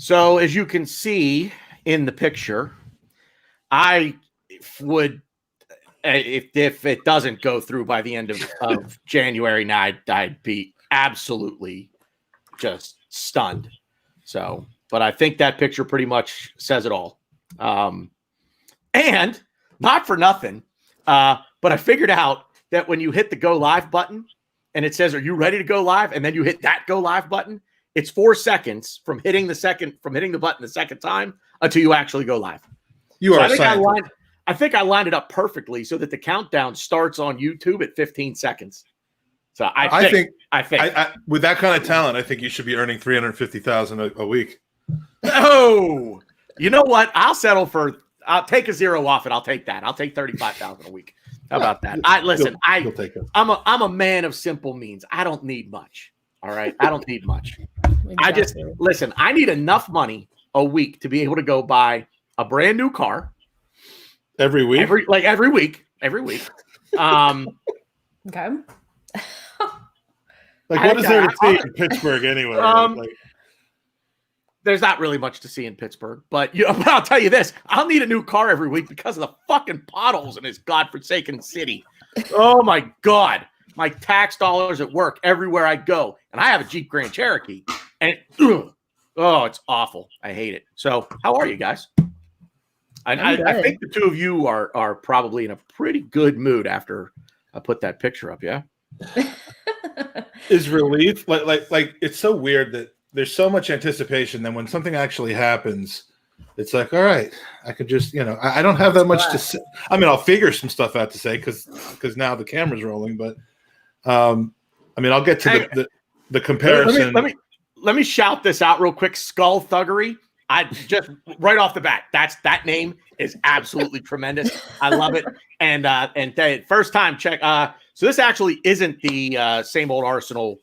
So as you can see in the picture, I would, if it doesn't go through by the end of January, now I'd be absolutely just stunned. So, but I think that picture pretty much says it all. And not for nothing, but I figured out that when you hit the go live button and it says, "Are you ready to go live?" and then you hit that go live button, it's 4 seconds from hitting the button the second time until you actually go live. You are. I think I lined it up perfectly so that the countdown starts on YouTube at 15 seconds. So I think with that kind of talent, I think you should be earning $350,000 a week. Oh, you know what? I'll take a zero off it. I'll take that. I'll take $35,000 a week. How about that? I'm a man of simple means. I don't need much. All right. I don't need much. Exactly. I need enough money a week to be able to go buy a brand new car every week. Every week. Okay. What is there to see in Pittsburgh anyway? There's not really much to see in Pittsburgh, but I'll tell you this: I'll need a new car every week because of the fucking potholes in this godforsaken city. Oh my God. My tax dollars at work everywhere I go. And I have a Jeep Grand Cherokee. And it's awful. I hate it. So how are you guys? I think the two of you are probably in a pretty good mood after I put that picture up, yeah? Is relief like it's so weird that there's so much anticipation. Then when something actually happens, it's like, all right, I could just, I don't have that much to say. I mean, I'll figure some stuff out to say because now the camera's rolling. But I'll get to the comparison. Let me shout this out real quick. Skull Thuggery. I just right off the bat, that name is absolutely tremendous. I love it. And first time check. So this actually isn't the same old Arsenal,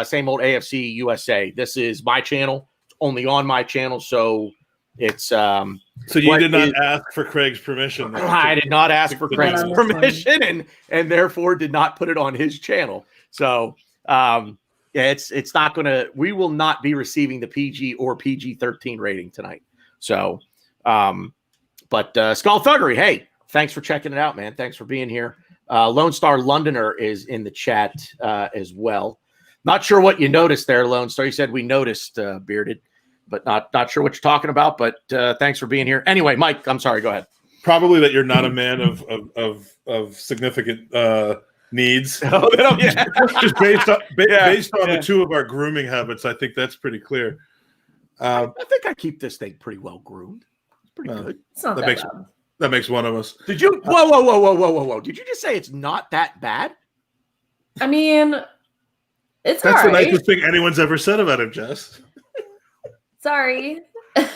same old AFC USA. This is my channel. It's only on my channel, so it's. So you did not ask for Craig's permission. I did not ask for Craig's permission, and therefore did not put it on his channel. So. It's not going to. We will not be receiving the PG or PG-13 rating tonight. So, but Skull Thuggery, hey, thanks for checking it out, man. Thanks for being here. Lone Star Londoner is in the chat as well. Not sure what you noticed there, Lone Star. You said we noticed, Bearded, but not sure what you're talking about. But thanks for being here. Anyway, Mike, I'm sorry. Go ahead. Probably that you're not a man of significant needs. Just based on the two of our grooming habits, I think that's pretty clear. I think I keep this thing pretty well groomed. It's pretty good. It's not that bad. That makes one of us. Did you? Whoa! Did you just say it's not that bad? I mean, it's that's all the right. nicest thing anyone's ever said about him, Jess. Sorry. My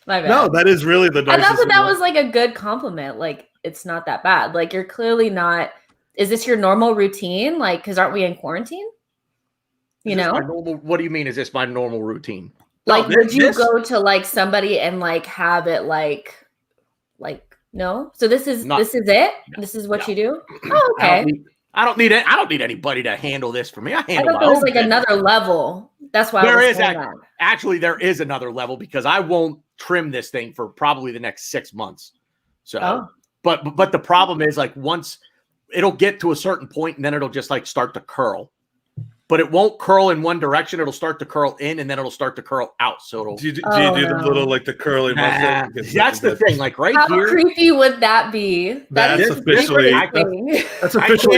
bad. No, that is really the nicest. I thought that was like a good compliment. Like, it's not that bad. Like, you're clearly not. Is this your normal routine? Like, because aren't we in quarantine? What do you mean? Is this my normal routine? Like, would you go to like somebody and like have it like no? So this is it. No, this is what you do. Oh, okay. I don't need anybody to handle this for me. I thought there was like another level. That's why there is actually there is another level because I won't trim this thing for probably the next 6 months. So, but the problem is like once. It'll get to a certain point and then it'll just like start to curl, but it won't curl in one direction. It'll start to curl in and then it'll start to curl out. So it'll. Do you do the little like the curly mustache? That's the thing. Like right How here. How creepy would that be? That's officially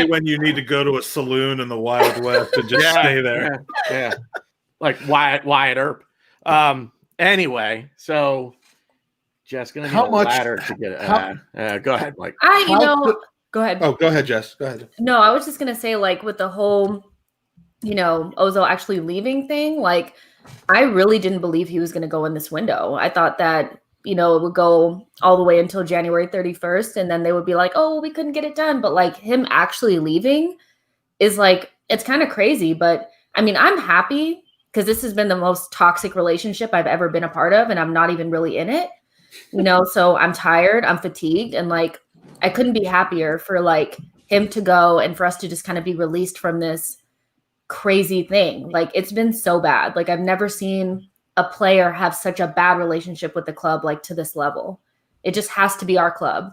when you need to go to a saloon in the Wild West and just stay there. Yeah. Like Wyatt Earp. Anyway, so just gonna need a ladder to get it. Go ahead, Mike. Go ahead. Oh, go ahead, Jess. Go ahead. No, I was just going to say, like, with the whole, Ozil actually leaving thing, like, I really didn't believe he was going to go in this window. I thought that, it would go all the way until January 31st, and then they would be like, oh, we couldn't get it done. But, like, him actually leaving is, like, it's kind of crazy. But, I mean, I'm happy because this has been the most toxic relationship I've ever been a part of, and I'm not even really in it, so I'm tired, I'm fatigued, and, like, I couldn't be happier for like him to go and for us to just kind of be released from this crazy thing. Like it's been so bad. Like I've never seen a player have such a bad relationship with the club, like to this level. It just has to be our club.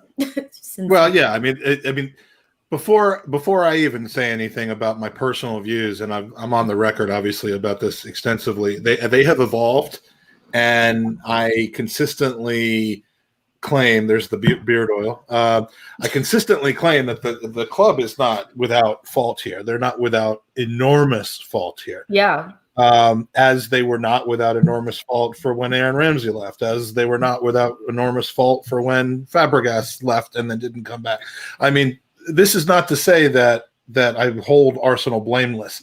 Well, yeah, I mean, before I even say anything about my personal views, and I'm on the record, obviously, about this extensively, they have evolved, and I consistently claim, there's the beard oil. I consistently claim that the club is not without fault here. They're not without enormous fault here. Yeah. As they were not without enormous fault for when Aaron Ramsey left, as they were not without enormous fault for when Fabregas left and then didn't come back. I mean, this is not to say that I hold Arsenal blameless.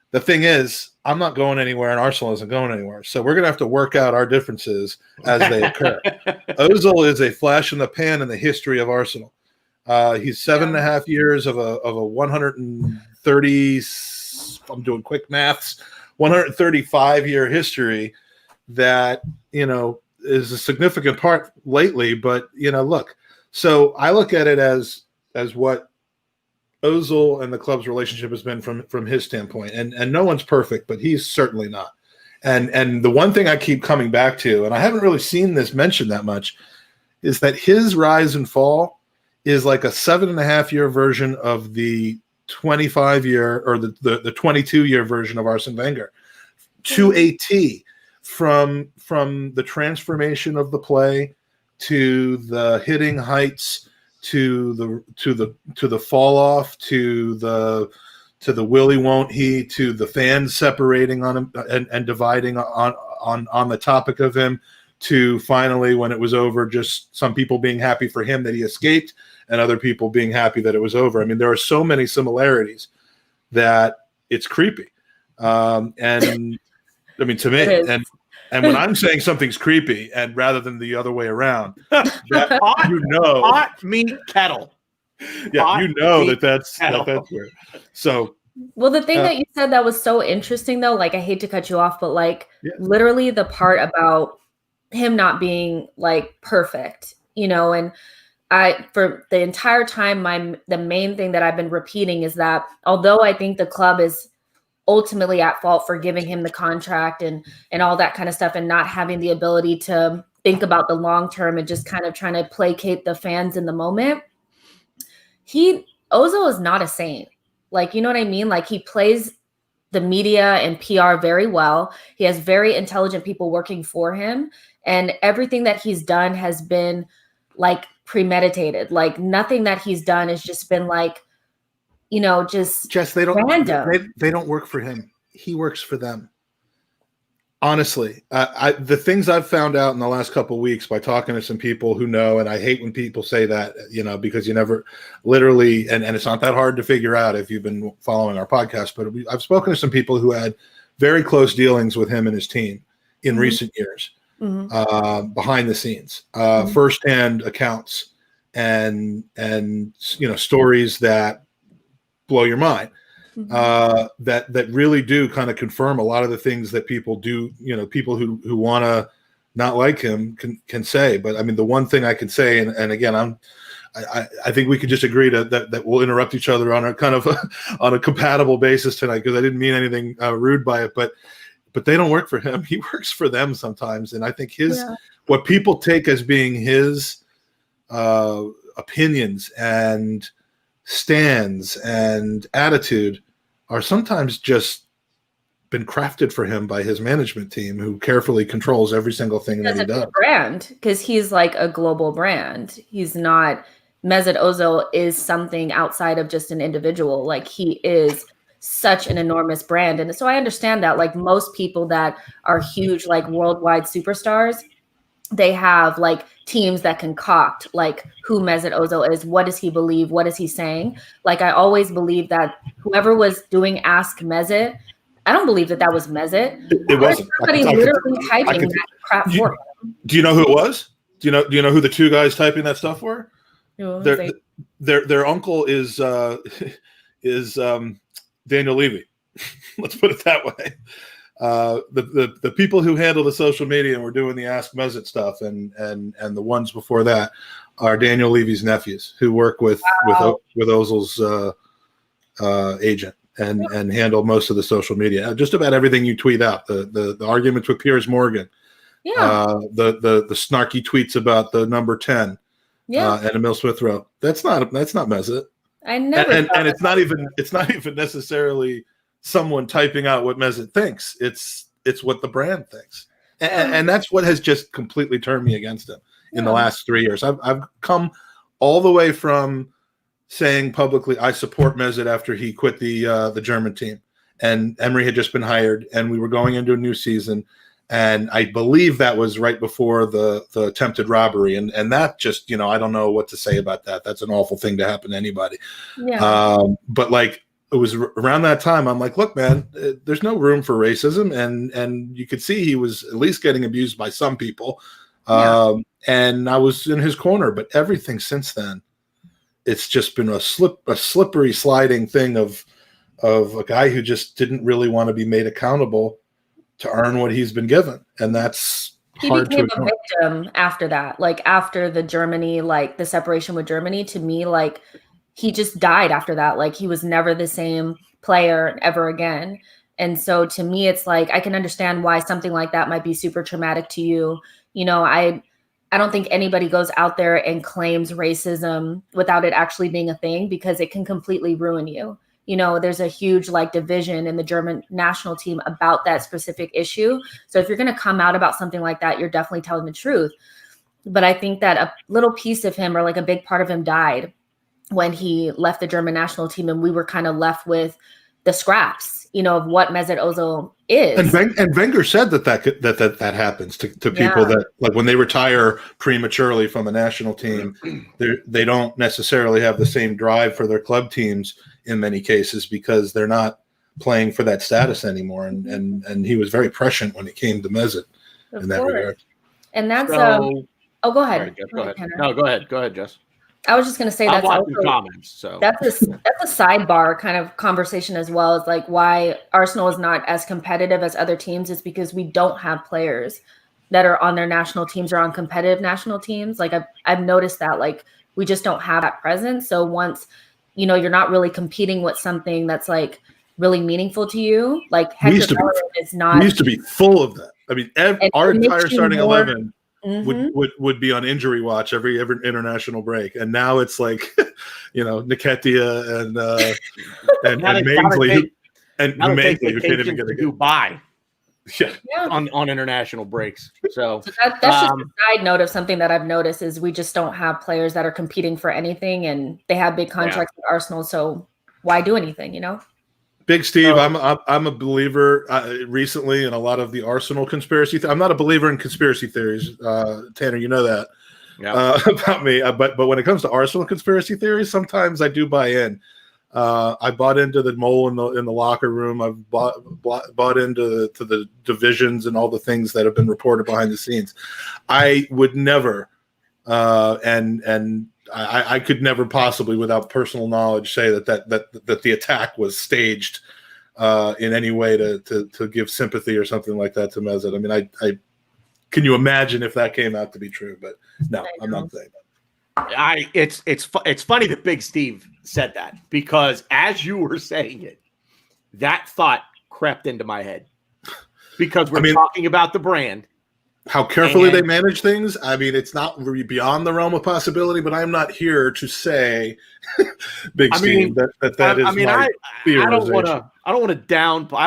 The thing is, I'm not going anywhere and Arsenal isn't going anywhere. So we're going to have to work out our differences as they occur. Ozil is a flash in the pan in the history of Arsenal. He's 7.5 years of a 130, I'm doing quick maths, 135-year history that, is a significant part lately. But, look, so I look at it as what Ozil and the club's relationship has been from his standpoint, and no one's perfect, but he's certainly not. And the one thing I keep coming back to, and I haven't really seen this mentioned that much, is that his rise and fall is like a 7.5-year version of the 25-year or the 22-year version of Arsene Wenger, to a T, from the transformation of the play to the hitting heights, to the fall off, to the Willie won't he, to the fans separating on him and dividing on the topic of him, to finally, when it was over, just some people being happy for him that he escaped and other people being happy that it was over. I mean, there are so many similarities that it's creepy. And I mean, to me, and when I'm saying something's creepy, and rather than the other way around, that, hot meat kettle. Yeah, hot that's weird. So, well, the thing that you said that was so interesting, though, like, I hate to cut you off, but like, literally the part about him not being like perfect, and for the entire time, the main thing that I've been repeating is that although I think the club is ultimately at fault for giving him the contract and all that kind of stuff, and not having the ability to think about the long term and just kind of trying to placate the fans in the moment, Ozil is not a saint. Like, you know what I mean? Like, he plays the media and PR very well. He has very intelligent people working for him, and everything that he's done has been like premeditated. Like, nothing that he's done has just been like, just Jess, they don't random. They don't work for him. He works for them. Honestly, the things I've found out in the last couple of weeks by talking to some people who know, and I hate when people say that, because you never literally, and it's not that hard to figure out if you've been following our podcast, but I've spoken to some people who had very close dealings with him and his team in recent years, behind the scenes, firsthand accounts and stories that blow your mind, that really do kind of confirm a lot of the things that people do, people who want to not like him can say. But I mean, the one thing I can say, and again, I think we could just agree that we'll interrupt each other on a kind of on a compatible basis tonight, because I didn't mean anything rude by it, but they don't work for him. He works for them sometimes. And I think what people take as being his opinions and stands and attitude are sometimes just been crafted for him by his management team, who carefully controls every single thing that he does. Brand, because he's like a global brand. He's not. Mesut Ozil is something outside of just an individual. Like, he is such an enormous brand. And so I understand that, like, most people that are huge, like worldwide superstars, they have like teams that concoct like who Mesut Ozil is, what does he believe, what is he saying. Like, I always believe that whoever was doing Ask Mesut, I don't believe that was Mesut. It wasn't. Somebody literally typing that crap for him. Do you know who it was? Do you know who the two guys typing that stuff were? Their uncle is Daniel Levy. Let's put it that way. The people who handle the social media and were doing the Ask Mesut stuff, and the ones before that are Daniel Levy's nephews, who work with Ozil's agent. and handle most of the social media. Just about everything you tweet out. The arguments with Piers Morgan. The snarky tweets about the number 10. And Emil Smith Rowe. That's not Mesut. I never. And it's not even necessarily someone typing out what Mesut thinks. It's what the brand thinks. And that's what has just completely turned me against him in the last 3 years. I've come all the way from saying publicly I support Mesut after he quit the German team, and Emery had just been hired, and we were going into a new season, and I believe that was right before the attempted robbery, and that just, I don't know what to say about that. That's an awful thing to happen to anybody. But like, it was around that time, I'm like, look, man, there's no room for racism. And you could see he was at least getting abused by some people. And I was in his corner. But everything since then, it's just been a slippery sliding thing of a guy who just didn't really want to be made accountable to earn what he's been given. And that's hard to ignore. He became a victim after that. Like after the separation with Germany, to me, like, he just died after that. Like, he was never the same player ever again. And so to me, it's like, I can understand why something like that might be super traumatic to you. I don't think anybody goes out there and claims racism without it actually being a thing, because it can completely ruin you. There's a huge division in the German national team about that specific issue. So if you're going to come out about something like that, you're definitely telling the truth. But I think that a little piece of him, or like a big part of him, died when he left the German national team, and we were kind of left with the scraps, of what Mesut Ozil is. And Wenger said that happens to people that, like, when they retire prematurely from a national team, they don't necessarily have the same drive for their club teams in many cases, because they're not playing for that status anymore. And he was very prescient when it came to Mesut in that regard. And that's go ahead. Go ahead. No, go ahead, Jess. I was just going to say that's also, comments, so that's a sidebar kind of conversation as well. It's like why Arsenal is not as competitive as other teams is because we don't have players that are on their national teams or on competitive national teams. Like I've noticed that, like, we just don't have that presence. So once, you're not really competing with something that's like really meaningful to you, like Hector Bellerin is not. We used to be full of that. I mean, our entire starting 11 would be on injury watch every international break, and now it's like, Nketiah and Mainsley who can't even get a Dubai. On international breaks. So that's just a side note of something that I've noticed is we just don't have players that are competing for anything, and they have big contracts with Arsenal. So why do anything? Big Steve, I'm a believer recently in a lot of the Arsenal conspiracy. I'm not a believer in conspiracy theories, Tanner. You know that about me. But when it comes to Arsenal conspiracy theories, sometimes I do buy in. I bought into the mole in the locker room. I've bought into the divisions and all the things that have been reported behind the scenes. I would never, I could never possibly, without personal knowledge, say that the attack was staged in any way to give sympathy or something like that to Mesut. I mean, I can you imagine if that came out to be true? But no, I'm not saying that. It's funny that Big Steve said that, because as you were saying it, that thought crept into my head, because we're talking about the brand. How carefully they manage things. I mean, it's not really beyond the realm of possibility, but I'm not here to say, Big Steve, that is my theorization. I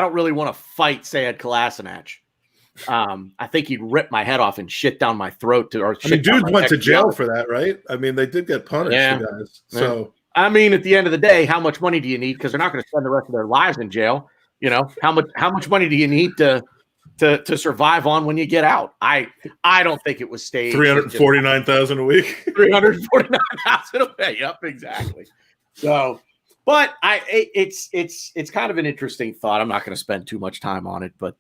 don't really want to fight Sead Kolasinac. I think he'd rip my head off and shit down my throat. Dude went to jail for that, right? I mean, they did get punished, you guys. So, I mean, at the end of the day, how much money do you need? Because they're not going to spend the rest of their lives in jail. How much money do you need to survive on when you get out? I don't think it was staged. $349,000 a week. $349,000 a week. Yep, exactly. So, but it's kind of an interesting thought. I'm not going to spend too much time on it, but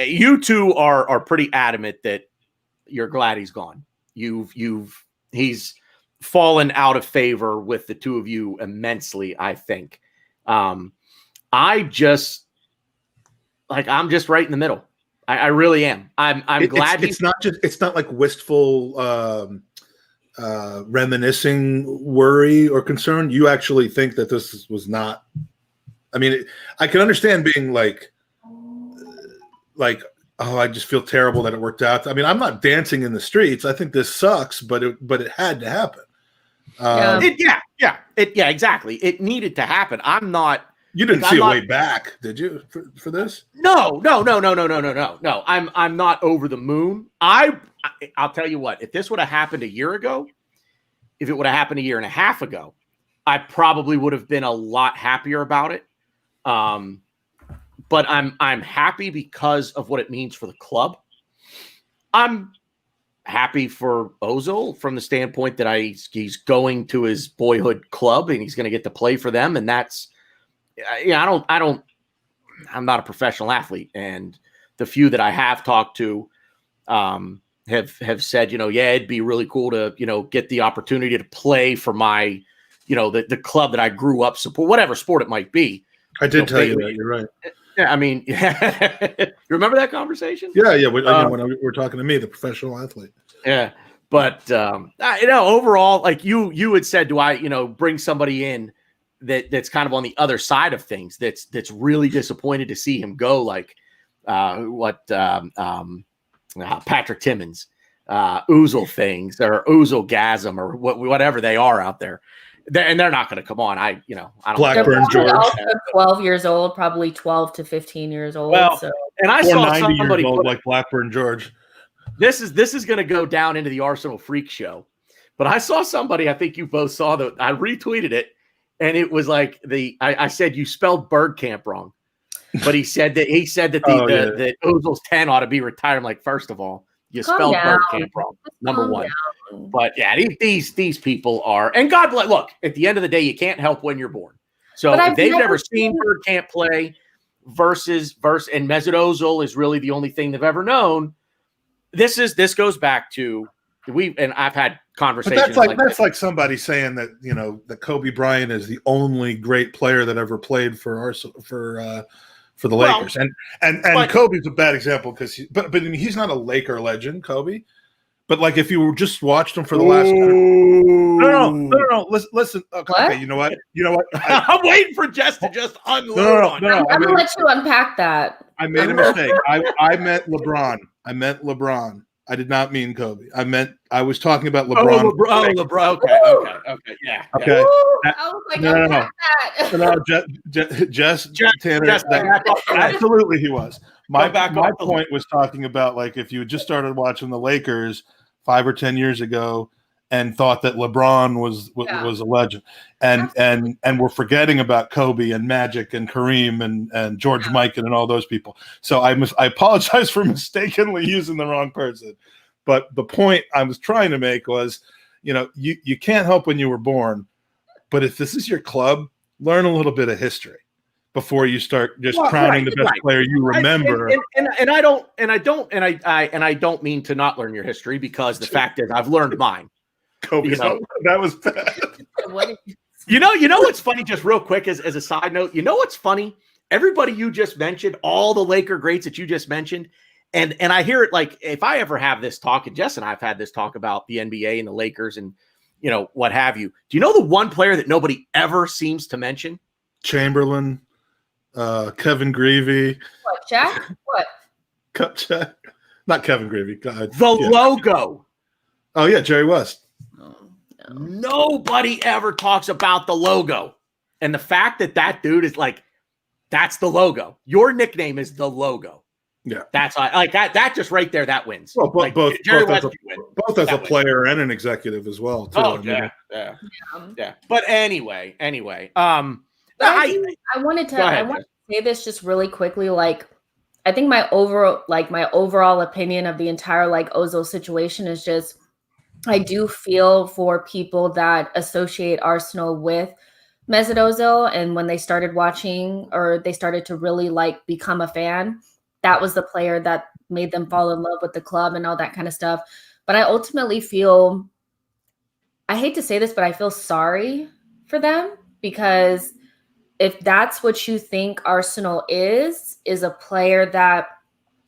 you two are pretty adamant that you're glad he's gone. He's fallen out of favor with the two of you immensely, I think. I'm just right in the middle. I really am. I'm glad it's not like wistful reminiscing worry or concern. You actually think that this was not I mean, I can understand being like, oh, I just feel terrible that it worked out. I mean, I'm not dancing in the streets. I think this sucks, but it had to happen. Exactly. It needed to happen. I'm not. You didn't see a way back, did you, for this? No. I'm not over the moon. I'll tell you what. If this would have happened a year ago, if it would have happened a year and a half ago, I probably would have been a lot happier about it. But I'm happy because of what it means for the club. I'm happy for Ozil from the standpoint that he's going to his boyhood club and he's going to get to play for them, and that's. I'm not a professional athlete, and the few that I have talked to have said, it'd be really cool to, get the opportunity to play for my, the club that I grew up support, whatever sport it might be. I did tell you that. You're right. Yeah, I mean, you remember that conversation? Yeah. When we're talking to me, the professional athlete. Yeah, but overall, like you had said, do I, bring somebody in that's kind of on the other side of things, that's really disappointed to see him go, like Patrick Timmons, Ozil things, or Ozil-gasm, or whatever they are out there. And they're not going to come on. I don't. Blackburn George, 12 years old, probably 12 to 15 years old. Well, so. And I saw somebody old, like Blackburn George. This is going to go down into the Arsenal freak show, but I saw somebody. I think you both saw that. I retweeted it. And it was like I said you spelled Bergkamp wrong, but he said that that Ozil's 10 ought to be retired. I'm like, first of all, you spelled Bergkamp wrong. Number one. But yeah, these people are, and God bless. Look, at the end of the day, you can't help when you're born. So if they've never seen Bergkamp play versus and Mesut Ozil is really the only thing they've ever known. This goes back to I've had conversations. But that's like somebody saying that that Kobe Bryant is the only great player that ever played for the Lakers, and Kobe's a bad example because but he's not a Laker legend, Kobe. But like if you just watched him for the last no, listen. Okay, you know what? I'm waiting for Jess to just unload. No. I'm gonna let you unpack that. I made a mistake. I meant LeBron. I did not mean Kobe. I was talking about LeBron. LeBron. Okay. Yeah. Okay. I was like, no. Jess Tanner. Absolutely, he was. My point was talking about like if you had just started watching the Lakers 5 or 10 years ago and thought that LeBron was a legend, and we're forgetting about Kobe and Magic and Kareem and George Mikan and all those people. So I apologize for mistakenly using the wrong person. But the point I was trying to make was, you can't help when you were born, but if this is your club, learn a little bit of history before you start just crowning the best player you remember. And I don't mean to not learn your history, because the fact is I've learned mine. Kobe, that was bad. You know what's funny, just real quick as a side note, what's funny? Everybody you just mentioned, all the Laker greats that you just mentioned, and I hear it like if I ever have this talk, and Jess and I have had this talk about the NBA and the Lakers and what have you. Do you know the one player that nobody ever seems to mention? Chamberlain, Kevin Greavy. What, Jack? What? Jack? Not Kevin Greavy. Logo. Oh yeah, Jerry West. Nobody ever talks about the logo, and the fact that dude is like, that's the logo. Your nickname is the logo. Yeah, that's like that. That just right there, that wins. Well, both as a player wins. And an executive as well. Too. Oh yeah. But anyway. I wanted to say this just really quickly. Like, I think my overall opinion of the entire Ozil situation is just, I do feel for people that associate Arsenal with Mesut Ozil, and when they started watching or they started to really become a fan, that was the player that made them fall in love with the club and all that kind of stuff. But I ultimately feel, I hate to say this, but I feel sorry for them, because if that's what you think Arsenal is a player that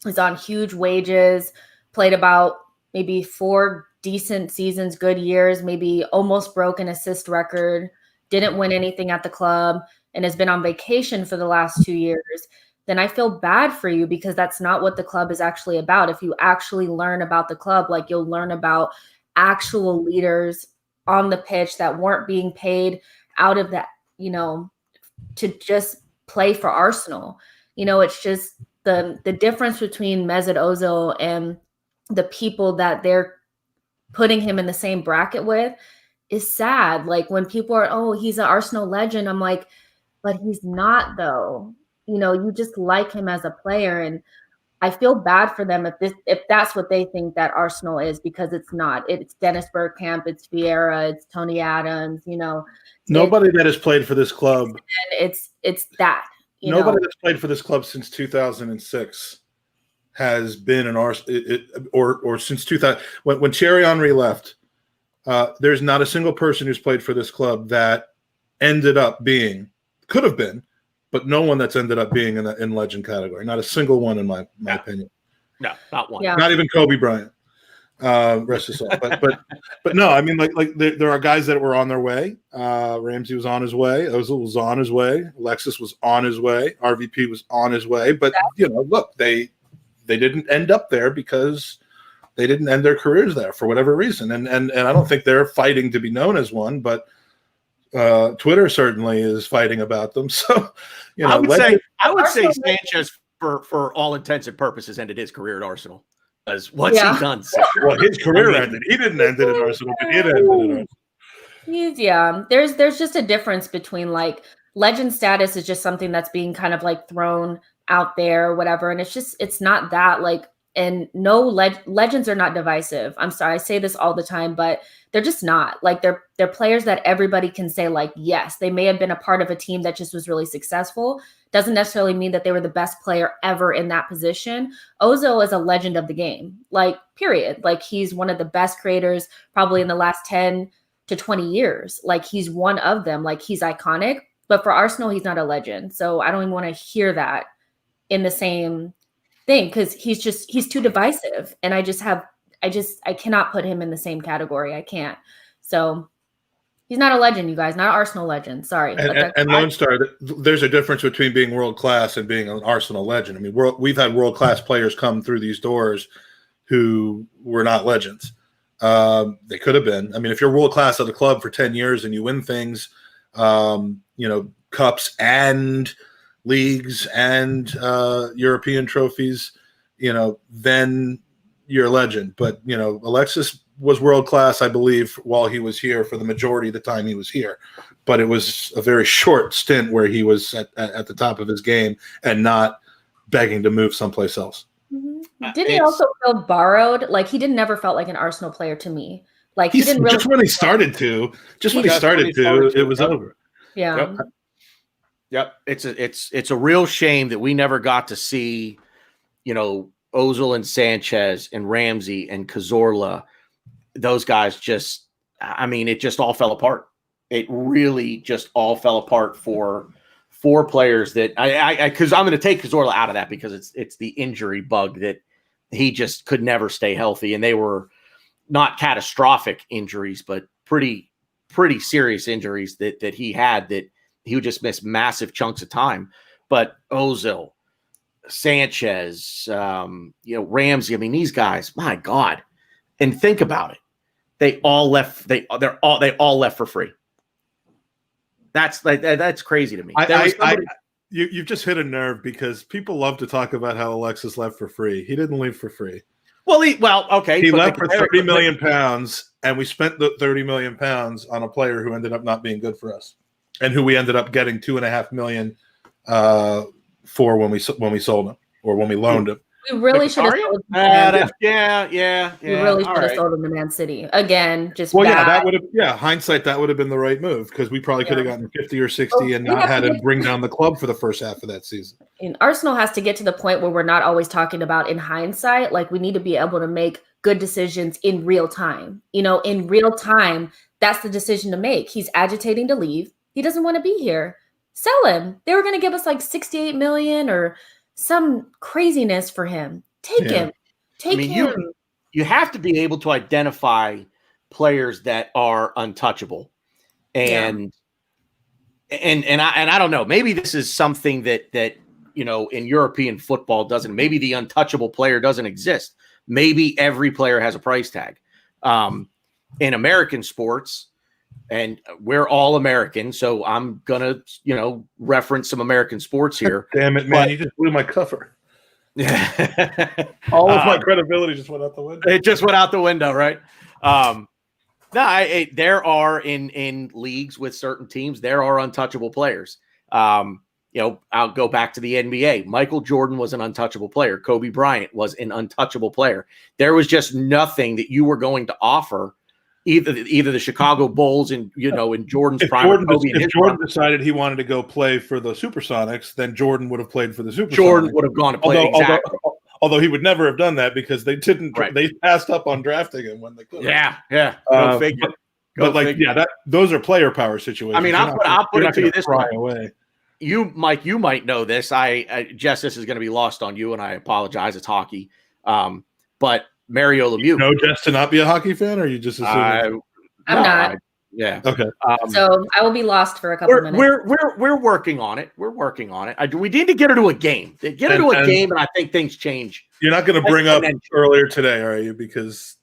is on huge wages, played about maybe 4 decent seasons, good years, maybe almost broke an assist record, didn't win anything at the club, and has been on vacation for the last 2 years, then I feel bad for you, because that's not what the club is actually about. If you actually learn about the club, like, you'll learn about actual leaders on the pitch that weren't being paid out of that, to just play for Arsenal. It's just the difference between Mesut Ozil and the people that they're putting him in the same bracket with is sad. Like, when people are, oh, he's an Arsenal legend, I'm like, but he's not, though. You just like him as a player, and I feel bad for them if that's what they think that Arsenal is, because it's not. It's Dennis Bergkamp, it's Vieira, it's Tony Adams. Nobody that has played for this club. It's that. Nobody that's played for this club since 2006 has been an Arsenal, or since 2000 when Thierry Henry left. There's not a single person who's played for this club that ended up being, could have been, but no one that's ended up being in legend category. Not a single one, in my opinion. No, not one. Yeah. Not even Kobe Bryant. Rest his soul. But no, I mean, like there are guys that were on their way. Ramsey was on his way. Ozil was on his way. Alexis was on his way. RVP was on his way. But look, they didn't end up there because they didn't end their careers there for whatever reason. And I don't think they're fighting to be known as one, but Twitter certainly is fighting about them. So, I would say Sanchez, for all intents and purposes, ended his career at Arsenal. Because what's he done? Well, his career ended. He didn't end it at Arsenal, but it ended at Arsenal. There's just a difference between, like, legend status is just something that's being kind of like thrown out there or whatever, and it's not that, like, and no, legends are not divisive. I'm sorry, I say this all the time, but they're just not. Like, they're players that everybody can say, like, yes, they may have been a part of a team that just was really successful. Doesn't necessarily mean that they were the best player ever in that position. Ozil is a legend of the game, like, period. Like, he's one of the best creators probably in the last 10 to 20 years. Like, he's one of them. Like, he's iconic. But for Arsenal, he's not a legend. So I don't even want to hear that in the same thing, because he's too divisive. And I cannot put him in the same category. I can't. So he's not a legend, you guys, not an Arsenal legend. Sorry. And Lone Star, there's a difference between being world-class and being an Arsenal legend. I mean, we've had world-class players come through these doors who were not legends. They could have been. I mean, if you're world-class at the club for 10 years and you win things, cups and leagues and European trophies, then you're a legend. But, Alexis was world-class, I believe, while he was here for the majority of the time he was here. But it was a very short stint where he was at the top of his game and not begging to move someplace else. Mm-hmm. Did he also feel borrowed? Like, he never felt like an Arsenal player to me. Like, he didn't really. Just when he started to, it was over. Yeah. Yep. It's a real shame that we never got to see, Ozil and Sanchez and Ramsey and Cazorla. Those guys it just all fell apart. It really just all fell apart for four players that because I'm going to take Cazorla out of that because it's the injury bug that he just could never stay healthy. And they were not catastrophic injuries, but pretty serious injuries that he had that he would just miss massive chunks of time. But Ozil, Sanchez, Ramsey, these guys, my God. And think about it. They all left. They all left for free. That's crazy to me. You've just hit a nerve because people love to talk about how Alexis left for free. He didn't leave for free. Okay. He left for £30 million, and we spent the £30 million on a player who ended up not being good for us, and who we ended up getting $2.5 million for when we sold him or when we loaned him. We really should have sold him. Yeah. We really should have sold him to Man City. Again, just hindsight, that would have been the right move because we probably could have gotten 50 or 60 and not had to bring down the club for the first half of that season. And Arsenal has to get to the point where we're not always talking about in hindsight. Like, we need to be able to make good decisions in real time. In real time, that's the decision to make. He's agitating to leave. He doesn't want to be here. Sell him. They were going to give us like 68 million or some craziness for him. Take him. Take him. You have to be able to identify players that are untouchable. And and I don't know. Maybe this is something that in European football doesn't. Maybe the untouchable player doesn't exist. Maybe every player has a price tag. In American sports, and we're all American, so I'm gonna reference some American sports here. Damn it, man! You just blew my cover. All of my credibility just went out the window. It just went out the window, right? There are in leagues with certain teams, there are untouchable players. I'll go back to the NBA. Michael Jordan was an untouchable player. Kobe Bryant was an untouchable player. There was just nothing that you were going to offer either the Chicago Bulls in Jordan's prime. If Jordan decided he wanted to go play for the Supersonics, then Jordan would have played for the Supersonics. Jordan would have gone to play. Although he would never have done that because they didn't. Right. They passed up on drafting him when they could. Yeah. Go figure. Those are player power situations. I mean, I'll put it to you this way. Away. Mike, you might know this. Jess, this is going to be lost on you, and I apologize. It's hockey. But Mario Lemieux. No, Jess to not be a hocky fan, or you just assuming? I'm not. Yeah. Okay. So I will be lost for a couple minutes. We're working on it. We're working on it. We need to get her to a game. Get her to a game, and I think things change. You're not going to bring up earlier today, are you? Because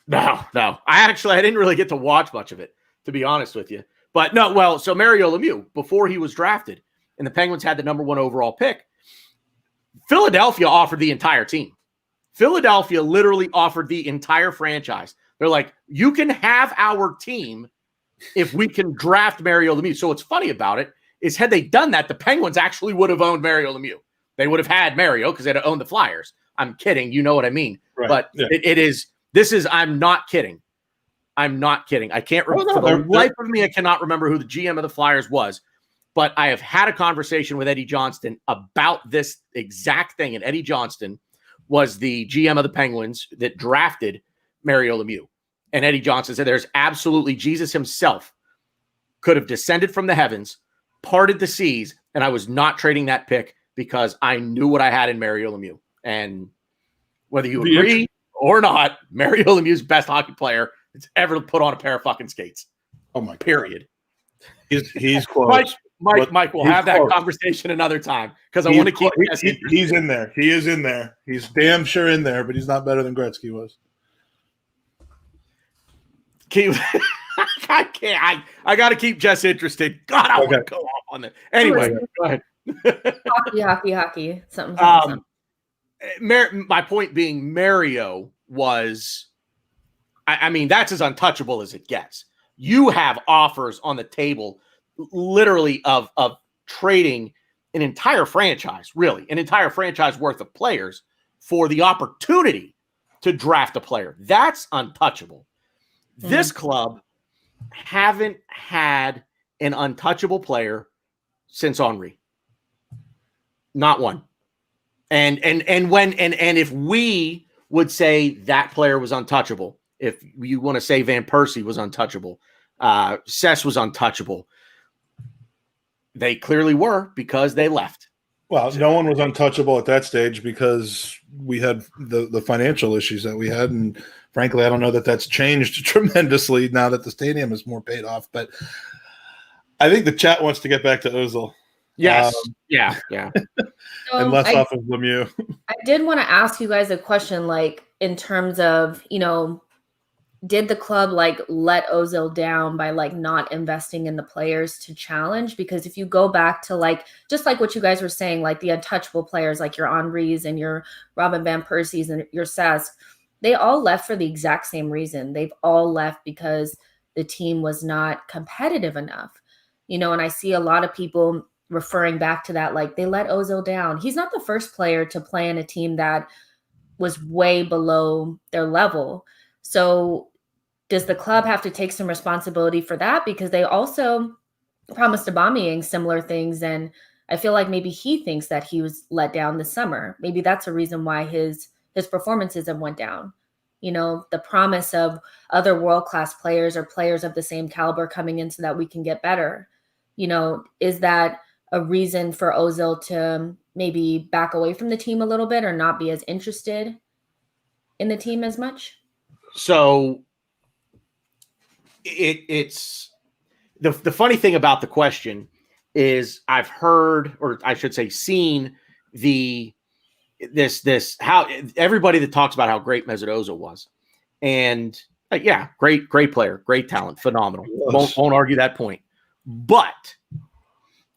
no. I didn't really get to watch much of it, to be honest with you. But no, well, so Mario Lemieux, before he was drafted, and the Penguins had the number 1 overall pick, Philadelphia offered the entire team. Philadelphia literally offered the entire franchise. They're like, you can have our team if we can draft Mario Lemieux. So what's funny about it is had they done that, the Penguins actually would have owned Mario Lemieux. They would have had Mario because they'd have owned the Flyers. I'm kidding. You know what I mean. Right. But I'm not kidding. I'm not kidding. I can't remember. For the life of me, I cannot remember who the GM of the Flyers was. But I have had a conversation with Eddie Johnston about this exact thing. And Eddie Johnston was the GM of the Penguins that drafted Mario Lemieux. And Eddie Johnston said there's absolutely Jesus himself could have descended from the heavens, parted the seas, and I was not trading that pick because I knew what I had in Mario Lemieux. And whether you agree or not, Mario Lemieux's best hockey player that's ever put on a pair of fucking skates. Oh my! Period. He's close. Mike, we'll have that conversation another time because I want to keep. He's in there. He is in there. He's damn sure in there, but he's not better than Gretzky was. I can't. I got to keep Jess interested. God, I want to go off on that. Anyway, go ahead. Hockey. Something. My point being, Mario was. I mean, that's as untouchable as it gets. You have offers on the table, literally of trading an entire franchise, really, an entire franchise worth of players for the opportunity to draft a player. That's untouchable. Mm-hmm. This club haven't had an untouchable player since Henry. Not one. And if we would say that player was untouchable, if you want to say Van Persie was untouchable, Cess was untouchable, they clearly were because they left. Well, no one was untouchable at that stage because we had the financial issues that we had. And frankly, I don't know that that's changed tremendously now that the stadium is more paid off. But I think the chat wants to get back to Ozil. Yes. Yeah. And less off of Lemieux. I did want to ask you guys a question, like in terms of, did the club let Ozil down by not investing in the players to challenge? Because if you go back to just like what you guys were saying, the untouchable players like your Henrys and your Robin Van Persies and your Cesc, they all left for the exact same reason. They've all left because the team was not competitive enough. And I see a lot of people referring back to that, they let Ozil down. He's not the first player to play in a team that was way below their level. So does the club have to take some responsibility for that? Because they also promised Aubameyang similar things. And I feel like maybe he thinks that he was let down this summer. Maybe that's a reason why his performances have went down. The promise of other world-class players or players of the same caliber coming in so that we can get better. Is that a reason for Ozil to maybe back away from the team a little bit or not be as interested in the team as much? So it's the funny thing about the question is I've heard, or I should say seen, how everybody that talks about how great Mesut Ozil was. And yeah, great player, great talent, phenomenal. Won't argue that point. But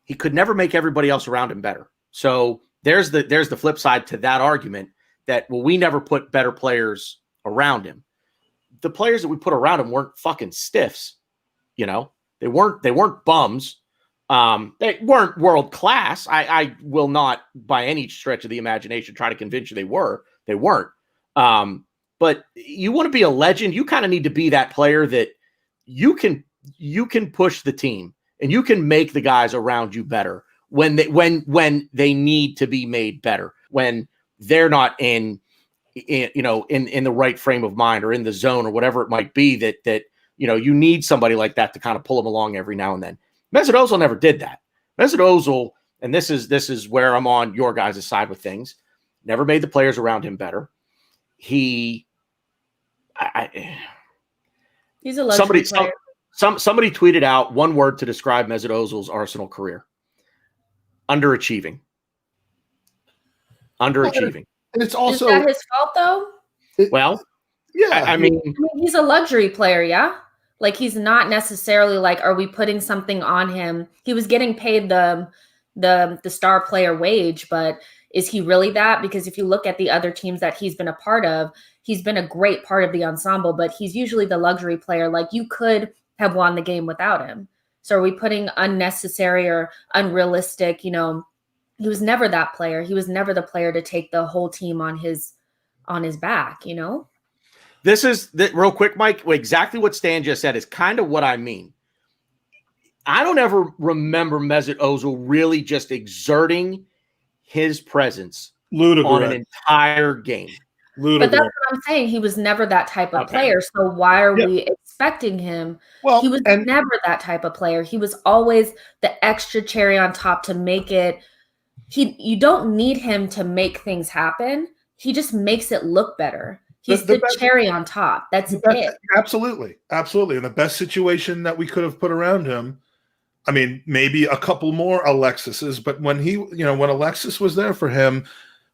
he could never make everybody else around him better. So there's the flip side to that argument that, well, we never put better players around him. The players that we put around him weren't fucking stiffs. You know, they weren't bums. They weren't world class. I will not by any stretch of the imagination try to convince you they were. They weren't. But you want to be a legend, you kind of need to be that player that you can push the team and you can make the guys around you better when they need to be made better, when they're not in the right frame of mind or in the zone or whatever it might be, that you need somebody like that to kind of pull them along every now and then. Mesut Ozil never did that. Mesut Ozil, and this is where I'm on your guys' side with things, never made the players around him better. He's a luxury player. Somebody tweeted out one word to describe Mesut Ozil's Arsenal career: underachieving. Underachieving. And it's also, is that his fault though? I mean, he's a luxury player, yeah. Like, he's not necessarily like, are we putting something on him? He was getting paid the star player wage, but is he really that? Because if you look at the other teams that he's been a part of, he's been a great part of the ensemble, but he's usually the luxury player. Like, you could have won the game without him. So are we putting unnecessary or unrealistic, he was never that player. He was never the player to take the whole team on his back, This is real quick, Mike. Exactly what Stan just said is kind of what I mean. I don't ever remember Mesut Ozil really just exerting his presence on an entire game. But that's what I'm saying. He was never that type of player. So why are we expecting him? Well, he was never that type of player. He was always the extra cherry on top to make it. You don't need him to make things happen. He just makes it look better. He's the cherry on top. That's it. Absolutely. Absolutely. And the best situation that we could have put around him, I mean, maybe a couple more Alexises, but when when Alexis was there for him,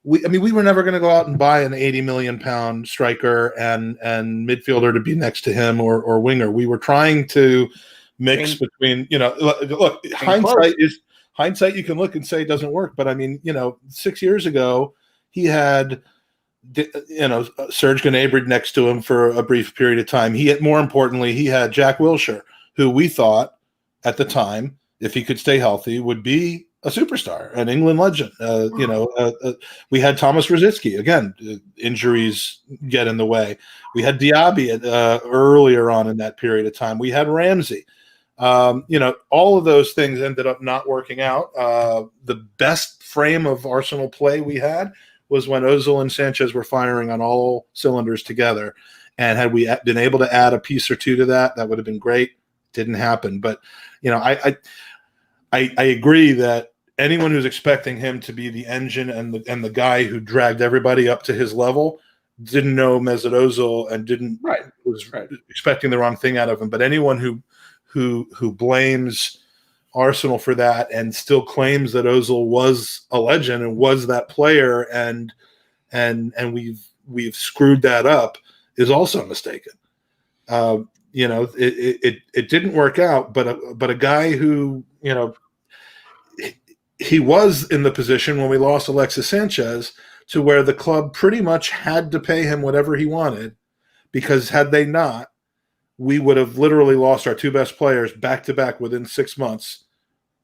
we were never going to go out and buy an 80 million pound striker and midfielder to be next to him or winger. We were trying to mix between, look, hindsight. You can look and say it doesn't work, but I mean, 6 years ago, he had, Serge Gnabry next to him for a brief period of time. More importantly, he had Jack Wilshere, who we thought at the time, if he could stay healthy, would be a superstar, an England legend. We had Thomas Rosicky. Again, injuries get in the way. We had Diaby earlier on in that period of time. We had Ramsey. All of those things ended up not working out. The best frame of Arsenal play we had was when Ozil and Sanchez were firing on all cylinders together. And had we been able to add a piece or two to that, that would have been great. Didn't happen. But, I agree that anyone who's expecting him to be the engine and the guy who dragged everybody up to his level didn't know Mesut Ozil and was expecting the wrong thing out of him. But anyone who blames Arsenal for that and still claims that Ozil was a legend and was that player and we've screwed that up is also mistaken. It didn't work out, but a guy who, he was in the position when we lost Alexis Sanchez to where the club pretty much had to pay him whatever he wanted, because had they not, we would have literally lost our two best players back to back within 6 months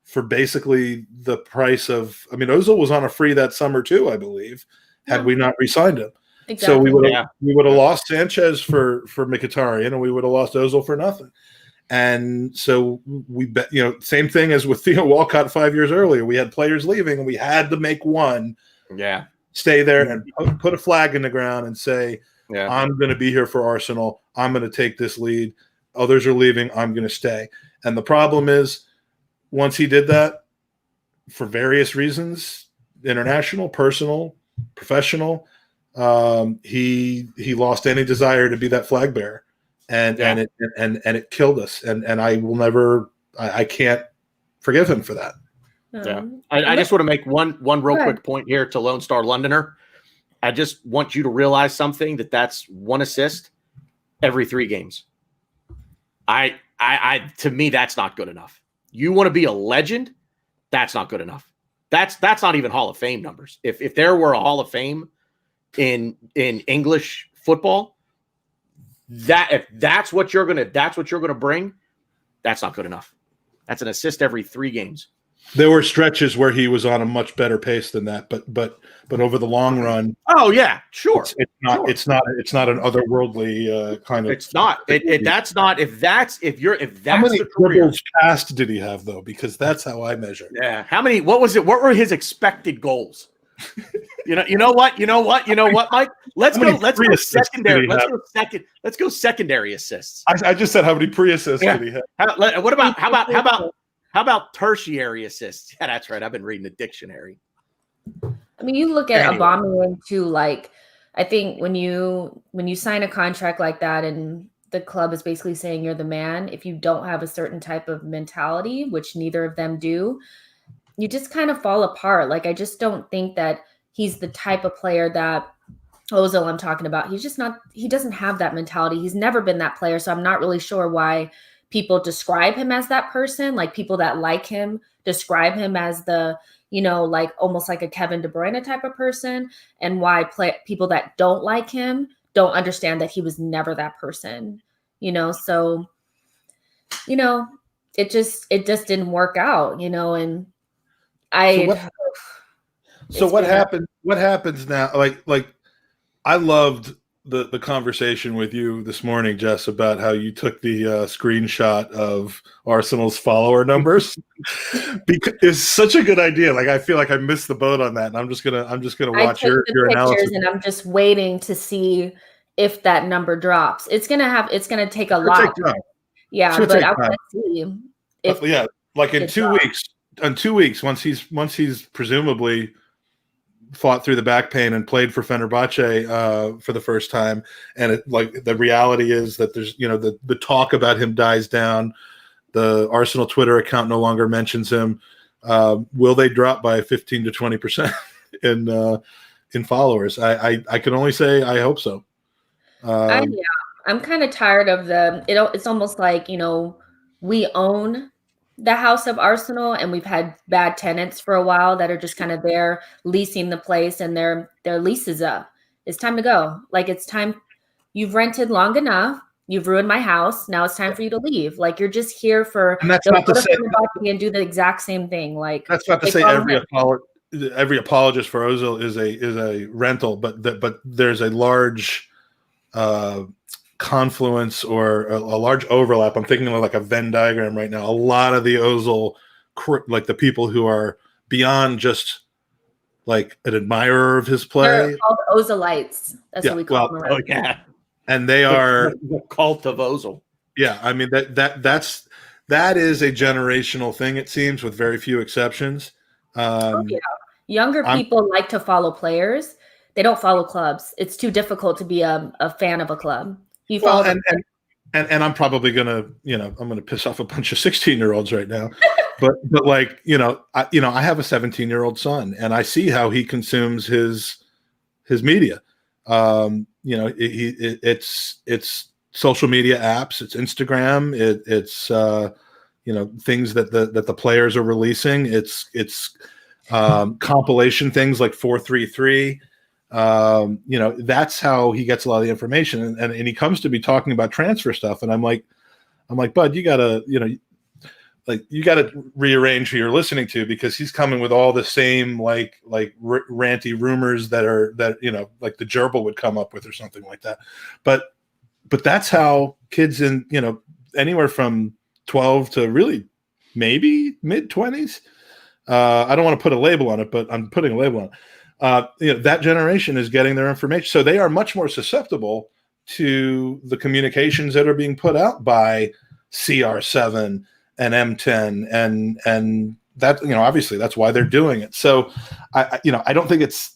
for basically the price of, Ozil was on a free that summer too, I believe, had we not re-signed him. Exactly. So we would have lost Sanchez for Mkhitaryan, and we would have lost Ozil for nothing. And so we bet, same thing as with Theo Walcott 5 years earlier. We had players leaving, and we had to make one stay there and put a flag in the ground and say, I'm going to be here for Arsenal. I'm going to take this lead. Others are leaving. I'm going to stay. And the problem is, once he did that, for various reasons, international, personal, professional, he lost any desire to be that flag bearer, and it killed us. And I will never I can't forgive him for that. Yeah, I just want to make one real quick point here to Lone Star Londoner. I just want you to realize something, that's 1 assist every 3 games. To me, that's not good enough. You want to be a legend? That's not good enough. That's not even Hall of Fame numbers. If there were a Hall of Fame in English football, if that's what you're gonna bring, that's not good enough. That's an assist every 3 games. There were stretches where he was on a much better pace than that, but over the long run, oh yeah, sure, it's not an otherworldly kind of. It's not. That's not. If that's how many dribbles passed did he have though? Because that's how I measure. Yeah. How many? What was it? What were his expected goals? You know what, Mike? Let's go secondary. Let's go secondary assists. I just said how many pre-assists did he have? How about tertiary assists? Yeah, that's right. I've been reading the dictionary. I mean, you look at Aubameyang too. Like, I think when you sign a contract like that, and the club is basically saying you're the man, if you don't have a certain type of mentality, which neither of them do, you just kind of fall apart. Like, I just don't think that he's the type of player that Ozil I'm talking about. He's just not. He doesn't have that mentality. He's never been that player. So I'm not really sure why people describe him as that person. Like, people that like him describe him as the, like almost like a Kevin De Bruyne type of person, and why people that don't like him don't understand that he was never that person, so, it just didn't work out, and so what happens now? Like I loved the conversation with you this morning, Jess, about how you took the screenshot of Arsenal's follower numbers. Because it's such a good idea. Like, I feel like I missed the boat on that, and I'm just gonna watch your analysis. And I'm just waiting to see if that number drops. It's gonna take a lot. Yeah, but I want to see. Like in 2 weeks. In 2 weeks, once he's presumably fought through the back pain and played for Fenerbahce for the first time, and the reality is that there's the talk about him dies down. The Arsenal Twitter account no longer mentions him. Will they drop by 15 to 20% in followers? I can only say I hope so. I'm kind of tired of it's almost like, we own the house of Arsenal, and we've had bad tenants for a while that are just kind of there leasing the place, and their lease is up. It's time to go. Like, it's time. You've rented long enough. You've ruined my house. Now it's time for you to leave. Like, you're just here for and that's not to say and do the exact same thing. Like, that's not to say every apologist for Ozil is a rental, but there's a large confluence or a large overlap. I'm thinking of like a Venn diagram right now. A lot of the Ozil, like the people who are beyond just like an admirer of his play. They're called Ozilites. That's what we call them. Oh yeah, and they are the cult of Ozil. Yeah, I mean that is a generational thing. It seems, with very few exceptions. Younger people like to follow players. They don't follow clubs. It's too difficult to be a fan of a club. And I'm probably gonna, I'm gonna piss off a bunch of 16-year-olds right now, but like, I have a 17-year-old son, and I see how he consumes his media. It's social media apps, it's Instagram, it's things that the players are releasing. It's compilation things like 433. That's how he gets a lot of the information, and he comes to me talking about transfer stuff, and I'm like, bud, you gotta rearrange who you're listening to, because he's coming with all the same like ranty rumors that like the gerbil would come up with or something like that. But that's how kids in anywhere from 12 to really maybe mid 20s. I don't want to put a label on it, but I'm putting a label on it. That generation is getting their information, so they are much more susceptible to the communications that are being put out by CR7 and M10, and that obviously that's why they're doing it. So I think it's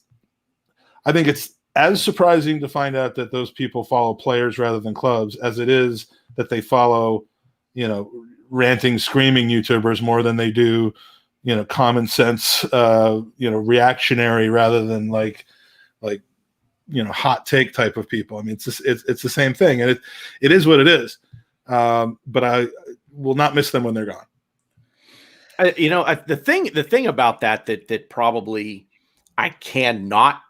as surprising to find out that those people follow players rather than clubs as it is that they follow ranting, screaming YouTubers more than they do, common sense, reactionary rather than like hot take type of people. I mean, it's the same thing, and it is what it is. But I will not miss them when they're gone. The thing about that probably I cannot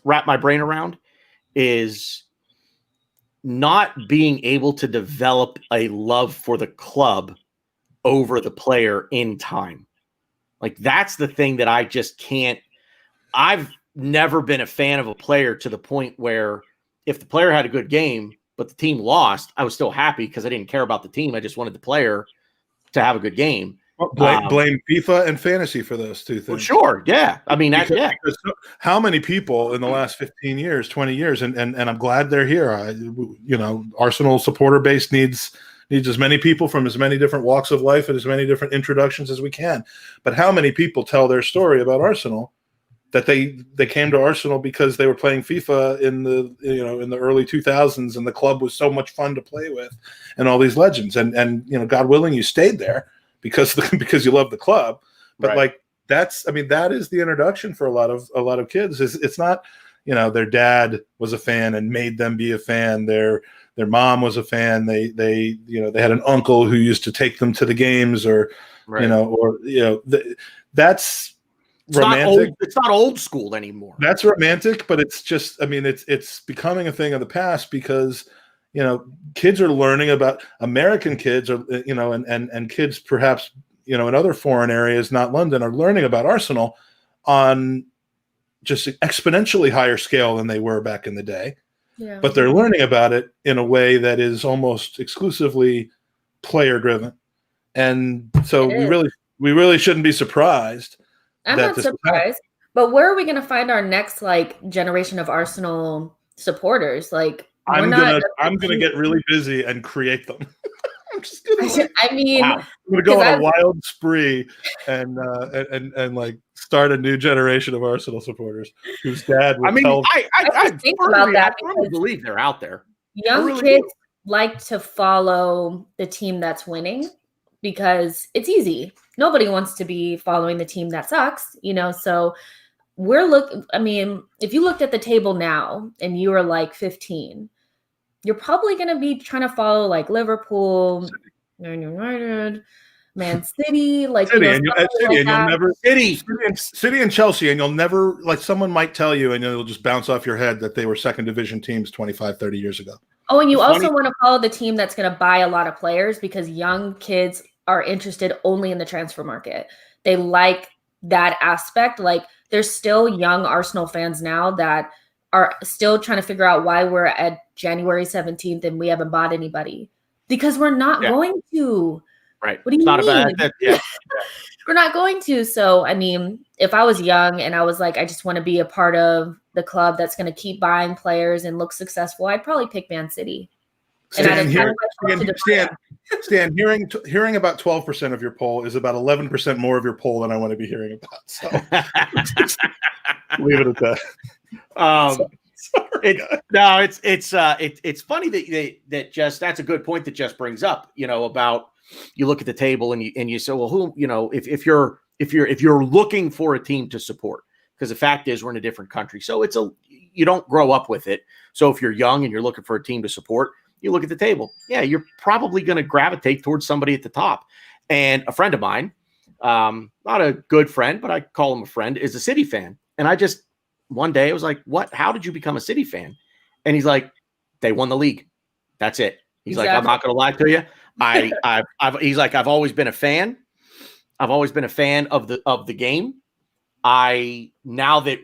wrap my brain around is not being able to develop a love for the club over the player in time. Like, that's the thing that I just can't. I've never been a fan of a player to the point where if the player had a good game, but the team lost, I was still happy because I didn't care about the team. I just wanted the player to have a good game. Blame FIFA and fantasy for those two things. Well, sure. Yeah. I mean, because how many people in the last 15 years, 20 years, and I'm glad they're here. Arsenal supporter base needs as many people from as many different walks of life and as many different introductions as we can. But how many people tell their story about Arsenal that they came to Arsenal because they were playing FIFA in the early 2000s and the club was so much fun to play with and all these legends and God willing you stayed there because you love the club. But right. that is the introduction for a lot of kids. It's not their dad was a fan and made them be a fan. Their mom was a fan. They had an uncle who used to take them to the games or right. That's It's romantic. It's not old school anymore. That's romantic, but it's just, it's becoming a thing of the past because, kids are learning about American kids or, and kids perhaps, in other foreign areas, not London, are learning about Arsenal on just an exponentially higher scale than they were back in the day. Yeah. But they're learning about it in a way that is almost exclusively player driven. And so we really shouldn't be surprised. I'm not surprised, but where are we going to find our next generation of Arsenal supporters? I'm gonna get really busy and create them. I'm just gonna. I'm gonna go on a wild spree and start a new generation of Arsenal supporters whose dad would tell. I think about that. I firmly believe they're out there. Young kids like to follow the team that's winning because it's easy. Nobody wants to be following the team that sucks, so if you looked at the table now and you were 15, you're probably going to be trying to follow Liverpool, Man United, Man City, City and Chelsea, and you'll never, someone might tell you and it'll just bounce off your head that they were second division teams 25, 30 years ago. Oh, and you also want to follow the team that's going to buy a lot of players because young kids are interested only in the transfer market. They like that aspect. There's still young Arsenal fans now that are still trying to figure out why we're at January 17th and we haven't bought anybody because we're not going to. Right. What do you mean? We're not going to. So, if I was young and I was I just want to be a part of the club that's going to keep buying players and look successful, I'd probably pick Man City. Stan, hearing about 12% of your poll is about 11% more of your poll than I want to be hearing about. So leave it at that. It's funny that that's a good point that Jess brings up. About you look at the table and you say, well, who if you're looking for a team to support, because the fact is we're in a different country, so you don't grow up with it. So if you're young and you're looking for a team to support, you look at the table. Yeah, you're probably going to gravitate towards somebody at the top. And a friend of mine, not a good friend, but I call him a friend, is a City fan. And one day I was like, what? How did you become a City fan? And he's like, they won the league. That's it. He's like, I'm not going to lie to you. He's like, I've always been a fan. I've always been a fan of the game. Now that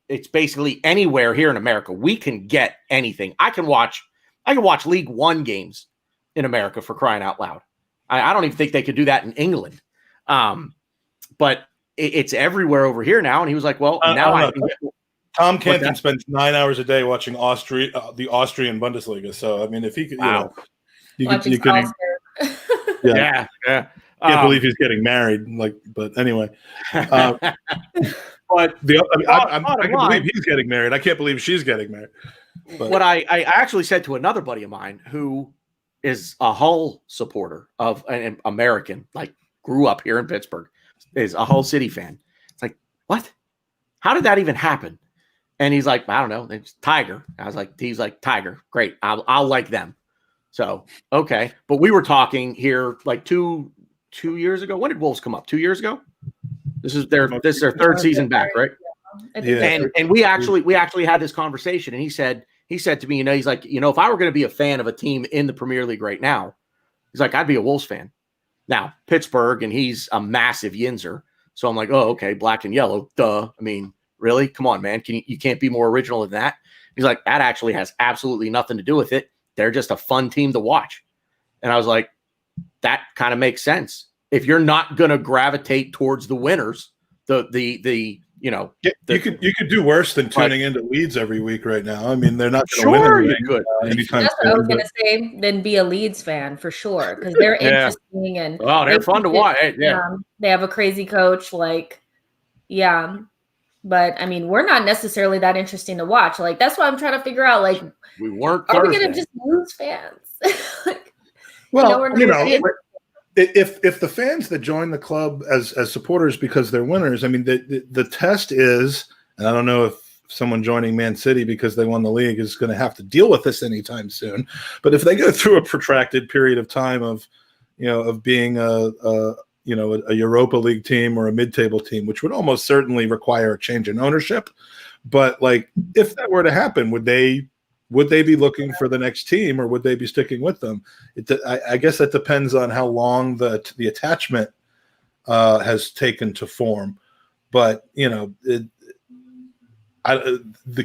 it's basically anywhere here in America, we can get anything. I can watch League One games in America, for crying out loud. I don't even think they could do that in England. But it's everywhere over here now. And he was like, well, now Tom Canton spends 9 hours a day watching the Austrian Bundesliga. So, if he could, you can. Yeah. Can't believe he's getting married. But anyway. But I can believe he's getting married. I can't believe she's getting married. But what I actually said to another buddy of mine who is a Hull supporter of an American, like grew up here in Pittsburgh, is a Hull City fan. It's like, what? How did that even happen? And he's like, I don't know. It's Tiger. He's like, Tiger. Great. I'll like them. So, okay. But we were talking here like two years ago. When did Wolves come up? 2 years ago? This is their third season back, right? Yeah. And we actually had this conversation, and he said to me, he's like, if I were going to be a fan of a team in the Premier League right now, he's like, I'd be a Wolves fan. Now, Pittsburgh, and he's a massive Yinzer. So I'm like, oh, okay, black and yellow. Duh. I mean, really? Come on, man. You can't be more original than that. He's like, that actually has absolutely nothing to do with it. They're just a fun team to watch. And I was like, that kind of makes sense. If you're not going to gravitate towards the winners, you could do worse than tuning into Leeds every week right now. I mean, they're not going to win anything, anytime That's what I was going to say. Then be a Leeds fan for sure, because they're interesting and they're fun to watch. Yeah, they have a crazy coach. Like, yeah, but I mean, we're not necessarily that interesting to watch. Like, that's why I'm trying to figure out. Like, we weren't. Are we going to just lose fans? If the fans that join the club as supporters because they're winners, I mean, the test is, and I don't know if someone joining Man City because they won the league is going to have to deal with this anytime soon. But if they go through a protracted period of time of being a Europa League team or a mid-table team, which would almost certainly require a change in ownership. But like, if that were to happen, would they be looking for the next team, or would they be sticking with them? I guess that depends on how long the attachment has taken to form. But the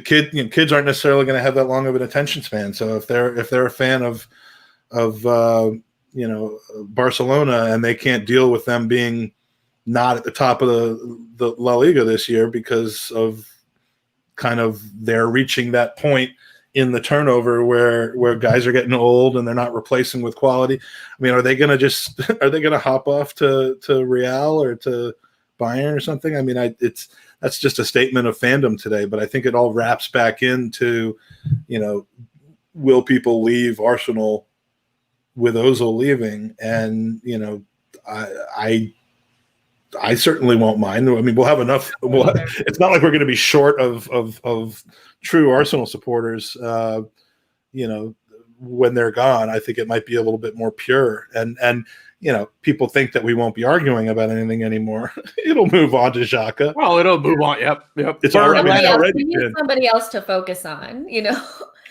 kids aren't necessarily going to have that long of an attention span. So if they're a fan of Barcelona and they can't deal with them being not at the top of the La Liga this year because of kind of they're reaching that point in the turnover where guys are getting old and they're not replacing with quality. I mean, are they going to hop off to Real or to Bayern or something? I mean, that's just a statement of fandom today, but I think it all wraps back into, will people leave Arsenal with Ozil leaving? And, I certainly won't mind. I mean, we'll have enough. It's not like we're going to be short of true Arsenal supporters, when they're gone. I think it might be a little bit more pure. And people think that we won't be arguing about anything anymore. It'll move on to Xhaka. Well, it'll move on. Yep. It's already we need somebody else to focus on,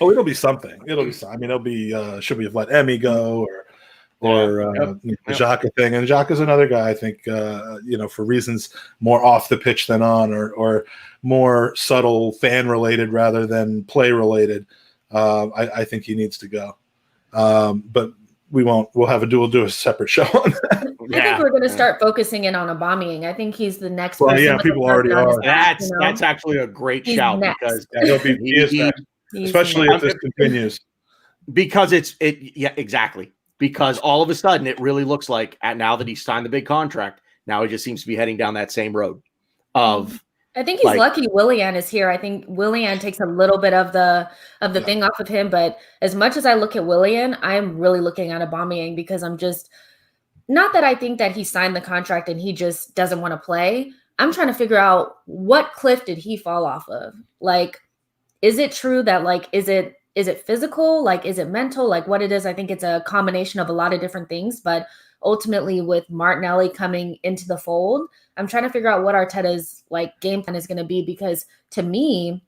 Oh, it'll be something. I mean, it'll be, should we have let Emmy go or the Xhaka thing? And Xhaka's another guy, I think, for reasons more off the pitch than on, or more subtle fan related rather than play related. I think he needs to go. But we'll do a separate show on that. I think we're going to start focusing in on Aubameyang. I think he's the next. Well, people already are. That's actually a great shout because he is next, especially if this continues. Because exactly. Because all of a sudden it really looks like now that he's signed the big contract, now he just seems to be heading down that same road of. I think he's lucky Willian is here. I think Willian takes a little bit of the thing off of him. But as much as I look at Willian, I'm really looking at Aubameyang because I'm just not that I think that he signed the contract and he just doesn't want to play. I'm trying to figure out what cliff did he fall off of? Like, is it true that is it physical? Like, is it mental? Like what it is? I think it's a combination of a lot of different things, but ultimately with Martinelli coming into the fold, I'm trying to figure out what Arteta's game plan is going to be, because to me,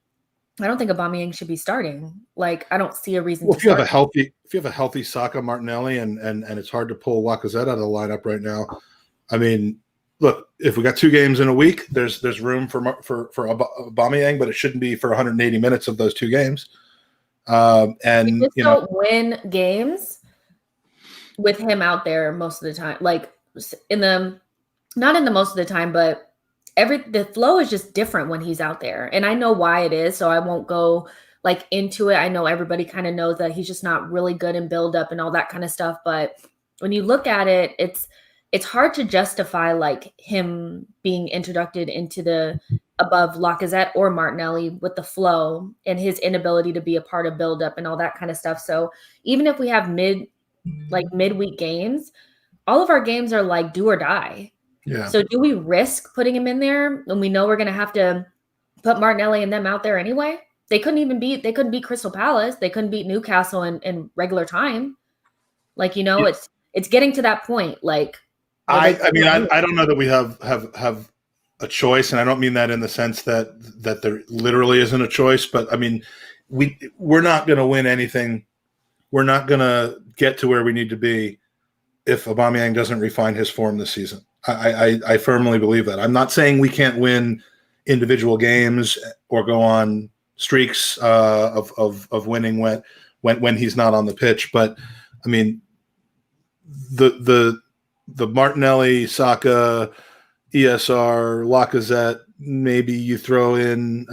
I don't think Aubameyang should be starting. Like, I don't see a reason to if you have a healthy Saka, Martinelli, and it's hard to pull Lacazette out of the lineup right now. I mean, look, if we got 2 games in a week, there's room for Aubameyang, but it shouldn't be for 180 minutes of those 2 games. And we just don't win games with him out there most of the time. Like not in the most of the time, but the flow is just different when he's out there. And I know why it is, so I won't go into it. I know everybody kind of knows that he's just not really good in build up and all that kind of stuff. But when you look at it, it's hard to justify him being introduced into the above Lacazette or Martinelli with the flow and his inability to be a part of build up and all that kind of stuff. So even if we have like midweek games, all of our games are like do or die. Yeah. So do we risk putting him in there when we know we're going to have to put Martinelli and them out there anyway? They couldn't beat Crystal Palace. They couldn't beat Newcastle in regular time. Like, it's getting to that point. Like, I don't know that we have a choice, and I don't mean that in the sense that there literally isn't a choice, but I mean, we're not going to win anything. We're not going to get to where we need to be if Aubameyang doesn't refine his form this season. I firmly believe that. I'm not saying we can't win individual games or go on streaks of winning when he's not on the pitch, but I mean, the Martinelli, Saka, ESR, Lacazette, maybe you throw in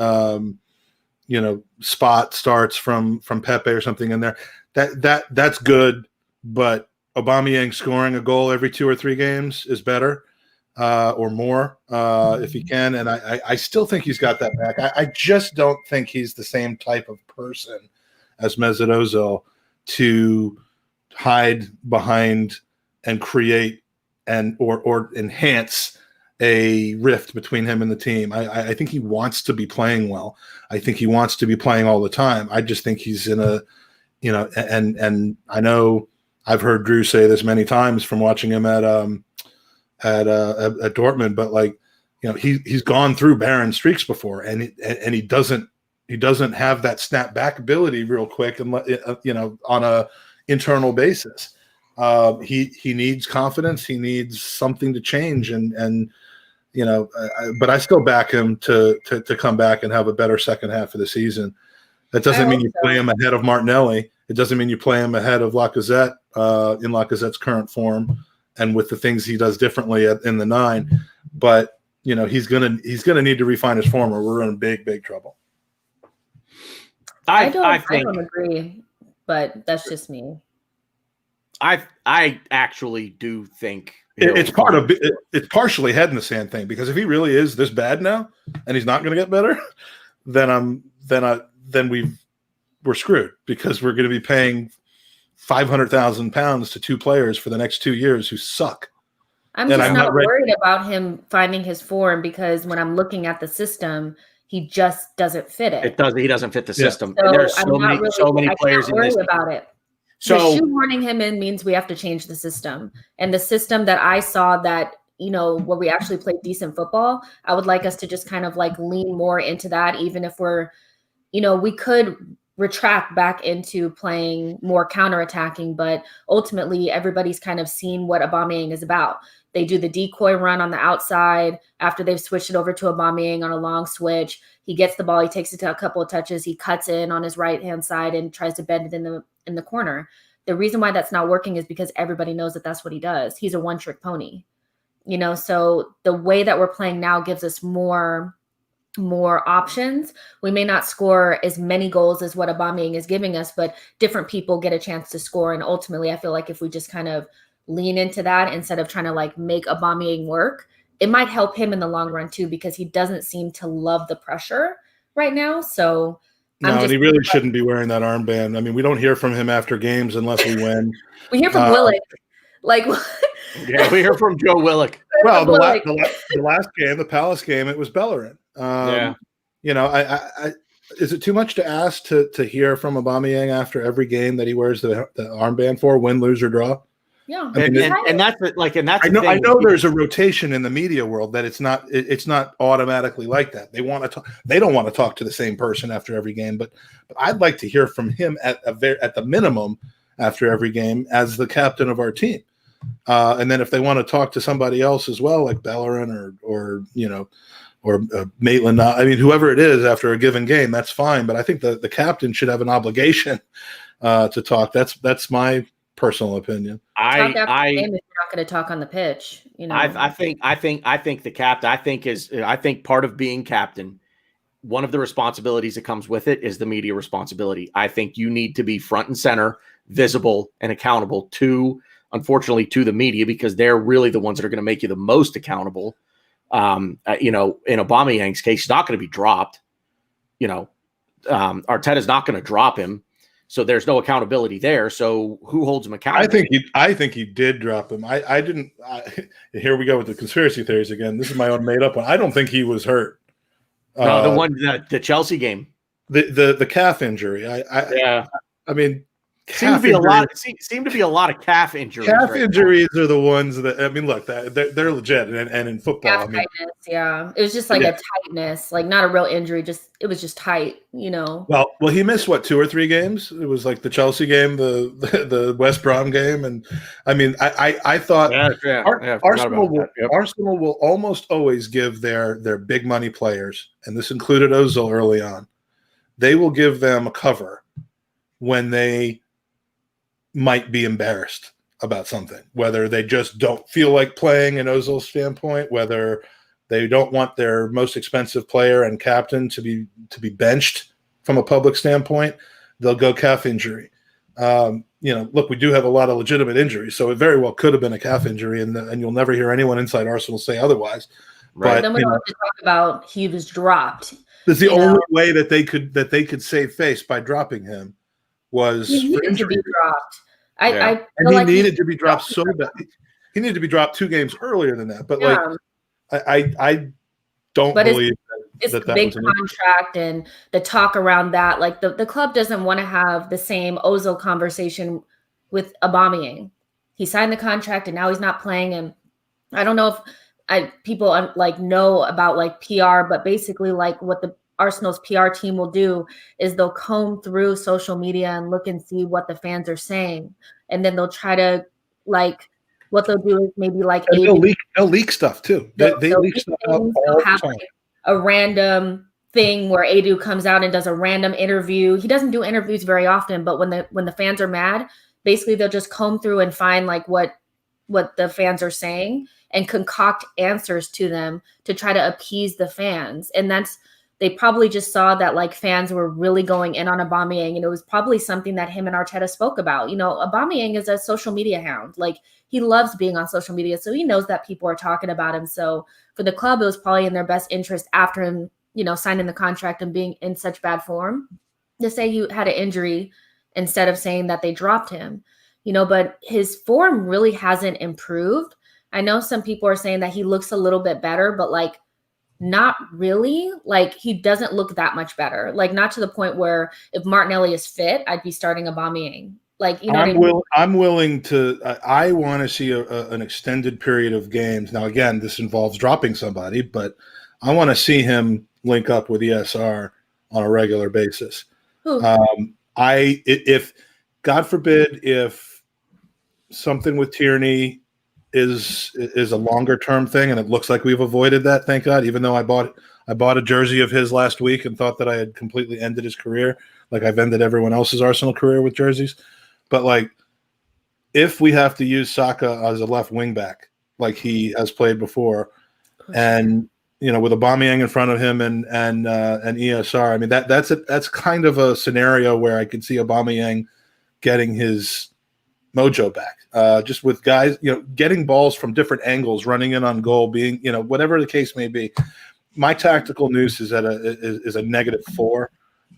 spot starts from Pepe or something in there. That's good, but Aubameyang scoring a goal every 2 or 3 games is better, or more, if he can. And I still think he's got that back. I just don't think he's the same type of person as Mesut Ozil to hide behind and create or enhance a rift between him and the team. I think he wants to be playing well. I think he wants to be playing all the time. I just think he's in a, and I know I've heard Drew say this many times from watching him at Dortmund, but like, he's gone through barren streaks before, and he doesn't have that snap back ability real quick, and on a internal basis. He needs confidence. He needs something to change, but I still back him to come back and have a better second half of the season. That doesn't mean you play him ahead of Martinelli. It doesn't mean you play him ahead of Lacazette in Lacazette's current form and with the things he does differently in the 9. But he's gonna need to refine his form, or we're in big trouble. I don't agree, but that's just me. I actually do think it's partially head in the sand thing, because if he really is this bad now and he's not going to get better, then we're screwed, because we're going to be paying £500,000 to 2 players for the next 2 years who suck. I'm not worried about him finding his form, because when I'm looking at the system, he just doesn't fit it. He doesn't fit the system. So and there's so many players in this. About it. So shoehorning him in means we have to change the system. And the system that I saw that, where we actually played decent football, I would like us to just kind of like lean more into that, even if we're, we could retract back into playing more counterattacking, but ultimately everybody's kind of seen what Aubameyang is about. They do the decoy run on the outside after they've switched it over to Aubameyang on a long switch. He gets the ball, he takes it to a couple of touches, he cuts in on his right-hand side and tries to bend it in the corner. The reason why that's not working is because everybody knows that that's what he does. He's a one-trick pony. So the way that we're playing now gives us more options. We may not score as many goals as what Aubameyang is giving us, but different people get a chance to score. And ultimately, I feel like if we just kind of lean into that instead of trying to like make Aubameyang work, it might help him in the long run too, because he doesn't seem to love the pressure right now. So and he really shouldn't be wearing that armband. I mean, we don't hear from him after games unless we win. We hear from Willock. Yeah, we hear from Joe Willock. Well, the last game, the Palace game, it was Bellerin. Is it too much to ask to hear from Aubameyang after every game that he wears the armband for, win, lose, or draw? Yeah, I know there's a rotation in the media world that it's not automatically like that. They don't want to talk to the same person after every game, but I'd like to hear from him at the minimum after every game as the captain of our team. And then if they want to talk to somebody else as well, like Bellerin or Maitland, I mean, whoever it is after a given game, that's fine. But I think the captain should have an obligation to talk. That's my personal opinion. If you're not going to talk on the pitch, I think the captain. I think part of being captain, one of the responsibilities that comes with it is the media responsibility. I think you need to be front and center, visible, and accountable unfortunately, to the media, because they're really the ones that are going to make you the most accountable. In Aubameyang's case, he's not going to be dropped. Arteta's not going to drop him. So there's no accountability there. So who holds him accountable? I think he did drop him. I didn't. Here we go with the conspiracy theories again. This is my own made up one. I don't think he was hurt. No, the Chelsea game. The calf injury. I mean, seemed to be a lot of calf injuries. Calf injuries are the ones that, I mean, look, they're legit, and in football, calf tightness, yeah, it was just like a tightness, like not a real injury, it was just tight, Well, he missed what, 2 or 3 games? It was like the Chelsea game, the West Brom game, and I mean, I thought Arsenal will almost always give their big money players, and this included Ozil early on, they will give them a cover when they might be embarrassed about something, whether they just don't feel like playing in Ozil's standpoint, whether they don't want their most expensive player and captain to be benched from a public standpoint, they'll go calf injury. Look, we do have a lot of legitimate injuries, so it very well could have been a calf injury, and you'll never hear anyone inside Arsenal say otherwise. Right. But then we don't have to talk about he was dropped. It's the only way that they could save face by dropping him. Was he needed to be dropped. He needed to be dropped so bad. He needed to be dropped 2 games earlier than that. But I don't believe it's the big contract and the talk around that. Like the club doesn't want to have the same Ozil conversation with Aubameyang. He signed the contract and now he's not playing. And I don't know if people know about PR, but basically what the Arsenal's PR team will do is they'll comb through social media and look and see what the fans are saying. And then they'll try to what they'll do is maybe they'll leak stuff too. They leak stuff all the time. A random thing where Edu comes out and does a random interview. He doesn't do interviews very often, but when the fans are mad, basically they'll just comb through and find what the fans are saying and concoct answers to them to try to appease the fans. And they probably just saw that fans were really going in on Aubameyang, and it was probably something that him and Arteta spoke about. Aubameyang is a social media hound. He loves being on social media, so he knows that people are talking about him. So for the club, it was probably in their best interest after him, signing the contract and being in such bad form to say he had an injury instead of saying that they dropped him. But his form really hasn't improved. I know some people are saying that he looks a little bit better, but not really. He doesn't look that much better. Not to the point where if Martinelli is fit, I'd be starting Aubameyang. I'm willing to. I want to see an extended period of games. Now, again, this involves dropping somebody, but I want to see him link up with ESR on a regular basis. If God forbid, if something with Tierney is a longer term thing, and it looks like we've avoided that, thank God. Even though I bought a jersey of his last week and thought that I had completely ended his career, like I've ended everyone else's Arsenal career with jerseys. But if we have to use Saka as a left wing back, like he has played before, and with Aubameyang in front of him and ESR, I mean that's kind of a scenario where I could see Aubameyang getting his mojo back, just with guys, getting balls from different angles, running in on goal, being, whatever the case may be. My tactical noose is is a -4.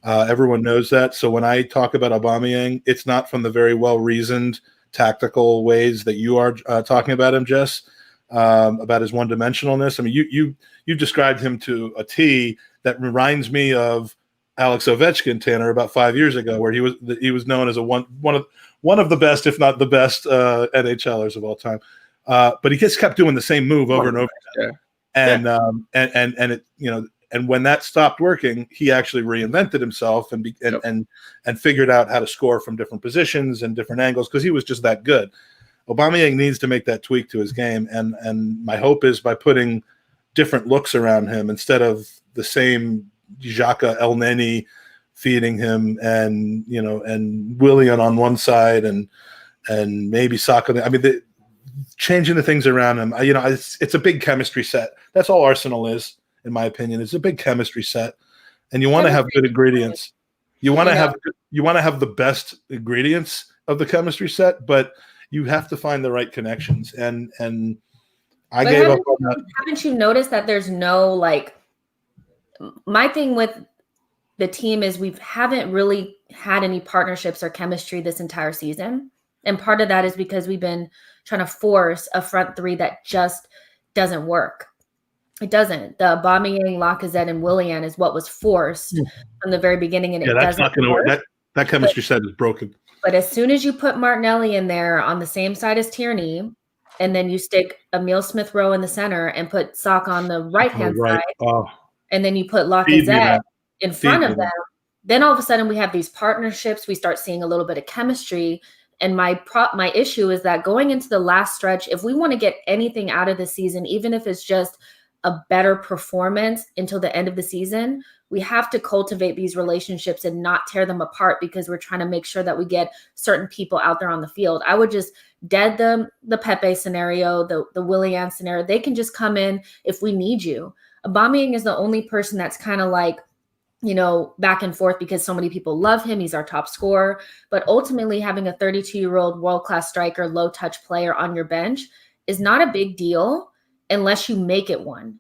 Everyone knows that. So when I talk about Aubameyang, it's not from the very well-reasoned tactical ways that you are talking about him, Jess, about his one-dimensionalness. I mean, you described him to a T that reminds me of Alex Ovechkin, Tanner, about 5 years ago, where he was known as one of the best, if not the best, NHLers of all time. But he just kept doing the same move over and over again. And it, and when that stopped working, he actually reinvented himself and figured out how to score from different positions and different angles, because he was just that good. Aubameyang needs to make that tweak to his game, and my hope is by putting different looks around him instead of the same Xhaka El Neni feeding him, and Willian on one side and maybe Saka. I mean, changing the things around him. It's a big chemistry set. That's all Arsenal is, in my opinion. It's a big chemistry set, and you want to have good ingredients. You want to have the best ingredients of the chemistry set, but you have to find the right connections. And I gave up on that. Haven't you noticed that there's no my thing with the team is we haven't really had any partnerships or chemistry this entire season. And part of that is because we've been trying to force a front three that just doesn't work. It doesn't. The Aubameyang, Lacazette, and Willian is what was forced from the very beginning, and it that's doesn't not going to work. That chemistry set is broken. But as soon as you put Martinelli in there on the same side as Tierney, and then you stick Emile Smith-Rowe in the center and put Saka on the right-hand side, and then you put Lacazette in front of them, then all of a sudden we have these partnerships. We start seeing a little bit of chemistry. And my issue is that going into the last stretch, if we want to get anything out of the season, even if it's just a better performance until the end of the season, we have to cultivate these relationships and not tear them apart because we're trying to make sure that we get certain people out there on the field. I would just dead the Pepe scenario, the Willian scenario. They can just come in if we need you. Aubameyang is the only person that's kind of like, back and forth because so many people love him. He's our top scorer. But ultimately, having a 32-year-old world-class striker, low-touch player on your bench is not a big deal unless you make it one.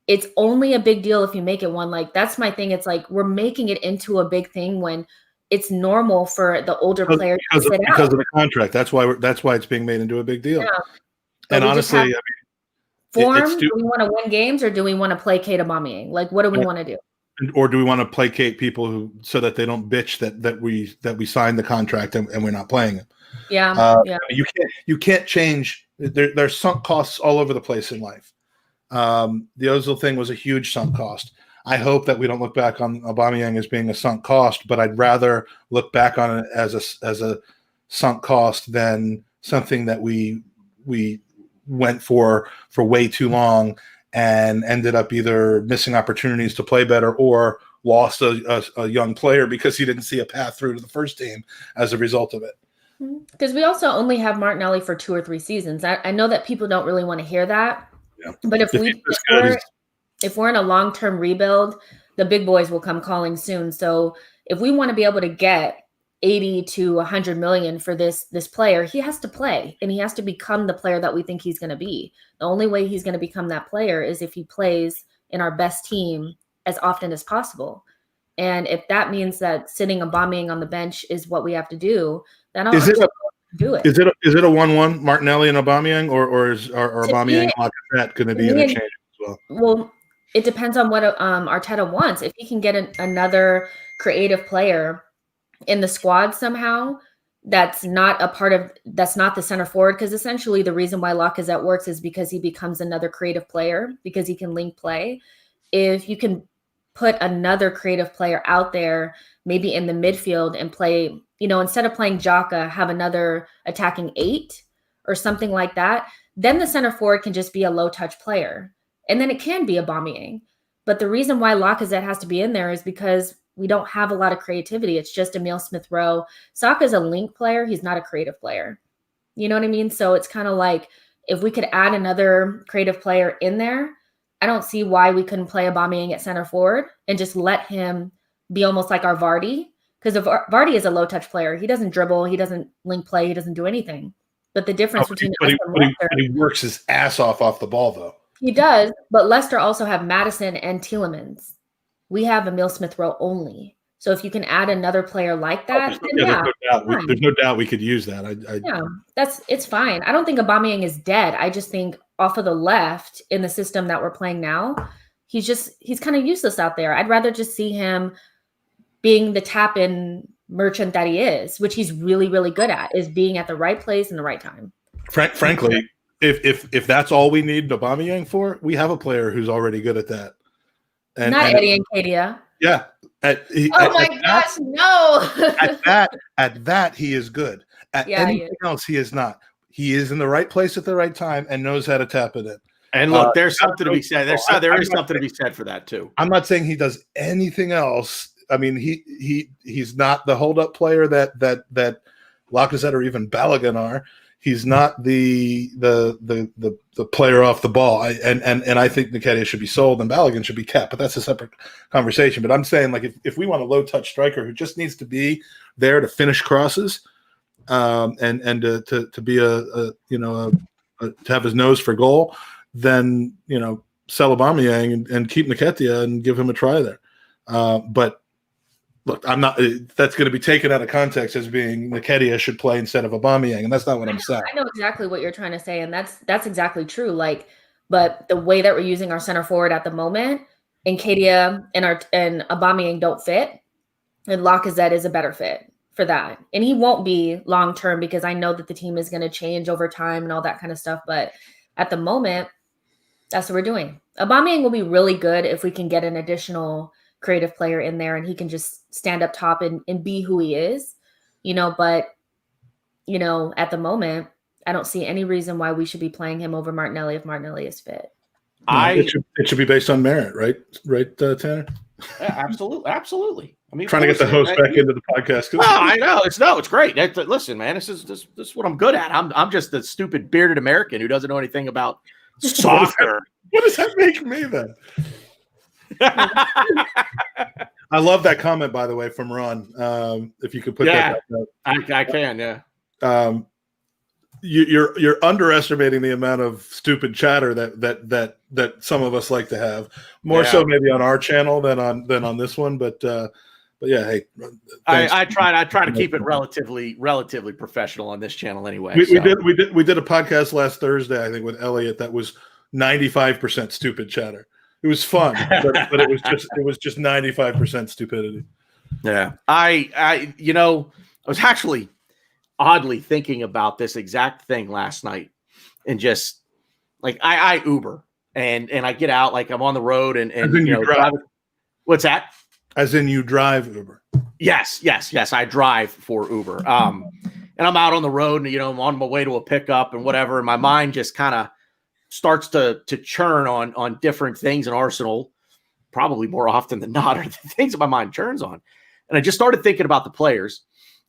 It's only a big deal if you make it one. Like, that's my thing. It's like we're making it into a big thing when it's normal for the older players to sit out. Because of the contract. That's why it's being made into a big deal. Yeah. And honestly, do we want to win games or do we want to placate Aubameyang? Like, what do we want to do? Or do we want to placate people so that they don't bitch that we signed the contract and we're not playing them? Yeah, You can't change. There's sunk costs all over the place in life. The Ozil thing was a huge sunk cost. I hope that we don't look back on Aubameyang as being a sunk cost, but I'd rather look back on it as a sunk cost than something that we went for way too long and ended up either missing opportunities to play better or lost a young player because he didn't see a path through to the first team as a result of it. Because we also only have Martinelli for 2 or 3 seasons. I know that people don't really want to hear that. Yeah. But if we're in a long-term rebuild, the big boys will come calling soon. So if we want to be able to get 80 to 100 million for this player, he has to play and he has to become the player that we think he's going to be. The only way he's going to become that player is if he plays in our best team as often as possible. And if that means that sitting Aubameyang on the bench is what we have to do, then I'll do it. Is it a 1-1 Martinelli and Aubameyang, or is Aubameyang and Lacazette going to be interchangeable as well? Well, it depends on what Arteta wants. If he can get another creative player in the squad somehow, that's not the center forward, because essentially the reason why Lacazette works is because he becomes another creative player because he can link play. If you can put another creative player out there, maybe in the midfield and play, instead of playing Xhaka, have another attacking 8 or something like that, then the center forward can just be a low touch player. And then it can be Aubameyang. But the reason why Lacazette has to be in there is because we don't have a lot of creativity. It's just Emile Smith-Rowe. Saka's a link player. He's not a creative player. You know what I mean? So it's kind of like if we could add another creative player in there, I don't see why we couldn't play Aubameyang at center forward and just let him be almost like our Vardy. Because Vardy is a low-touch player. He doesn't dribble. He doesn't link play. He doesn't do anything. But the difference between us and Leicester, he works his ass off the ball, though. He does, but Leicester also have Maddison and Tielemans. We have Emile Smith-Rowe only. So if you can add another player like that, there's no doubt we could use that. It's fine. I don't think Aubameyang is dead. I just think off of the left in the system that we're playing now, he's kind of useless out there. I'd rather just see him being the tap-in merchant that he is, which he's really, really good at, is being at the right place in the right time. Frankly, if that's all we need Aubameyang for, we have a player who's already good at that. Eddie Nketiah. Yeah. Gosh, no. at that, he is good. At anything else, he is not. He is in the right place at the right time and knows how to tap it in. And look, there's something to be said. There is something to be said for that too. I'm not saying he does anything else. I mean, he's not the hold-up player that Lacazette or even Balogun are. He's not the player off the ball. And I think Nketiah should be sold and Balogun should be kept, but that's a separate conversation. But I'm saying, like, if we want a low-touch striker who just needs to be there to finish crosses, and to be to have his nose for goal, then sell Aubameyang and keep Nketiah and give him a try there. But look, I'm not. That's going to be taken out of context as being Nketiah should play instead of Aubameyang, and that's not what I'm saying. I know exactly what you're trying to say, and that's exactly true. Like, but the way that we're using our center forward at the moment, Nketiah and Aubameyang don't fit, and Lacazette is a better fit for that. And he won't be long term because I know that the team is going to change over time and all that kind of stuff. But at the moment, that's what we're doing. Aubameyang will be really good if we can get an additional creative player in there and he can just stand up top and be who he is, but at the moment, I don't see any reason why we should be playing him over Martinelli if Martinelli is fit. It should be based on merit, right? Right, Tanner? Yeah, absolutely. I mean, trying to get the host back into the podcast. I know it's great. Listen, man, this is what I'm good at. I'm just the stupid bearded American who doesn't know anything about soccer. What does that make me then? I love that comment, by the way, from Ron. If you could put that up. I can, yeah. You're underestimating the amount of stupid chatter that some of us like to have. More so maybe on our channel than on this one, but yeah, hey. I try to keep it relatively professional on this channel anyway. We did a podcast last Thursday, I think, with Elliot that was 95% stupid chatter. It was fun, but it was just 95% stupidity. Yeah. I was actually oddly thinking about this exact thing last night, and just like I Uber and I get out, like I'm on the road and drive. What's that? As in you drive Uber? Yes. I drive for Uber. And I'm out on the road and I'm on my way to a pickup and whatever, and my mind just kind of starts to churn on different things in Arsenal, probably more often than not, are the things that my mind churns on. And I just started thinking about the players,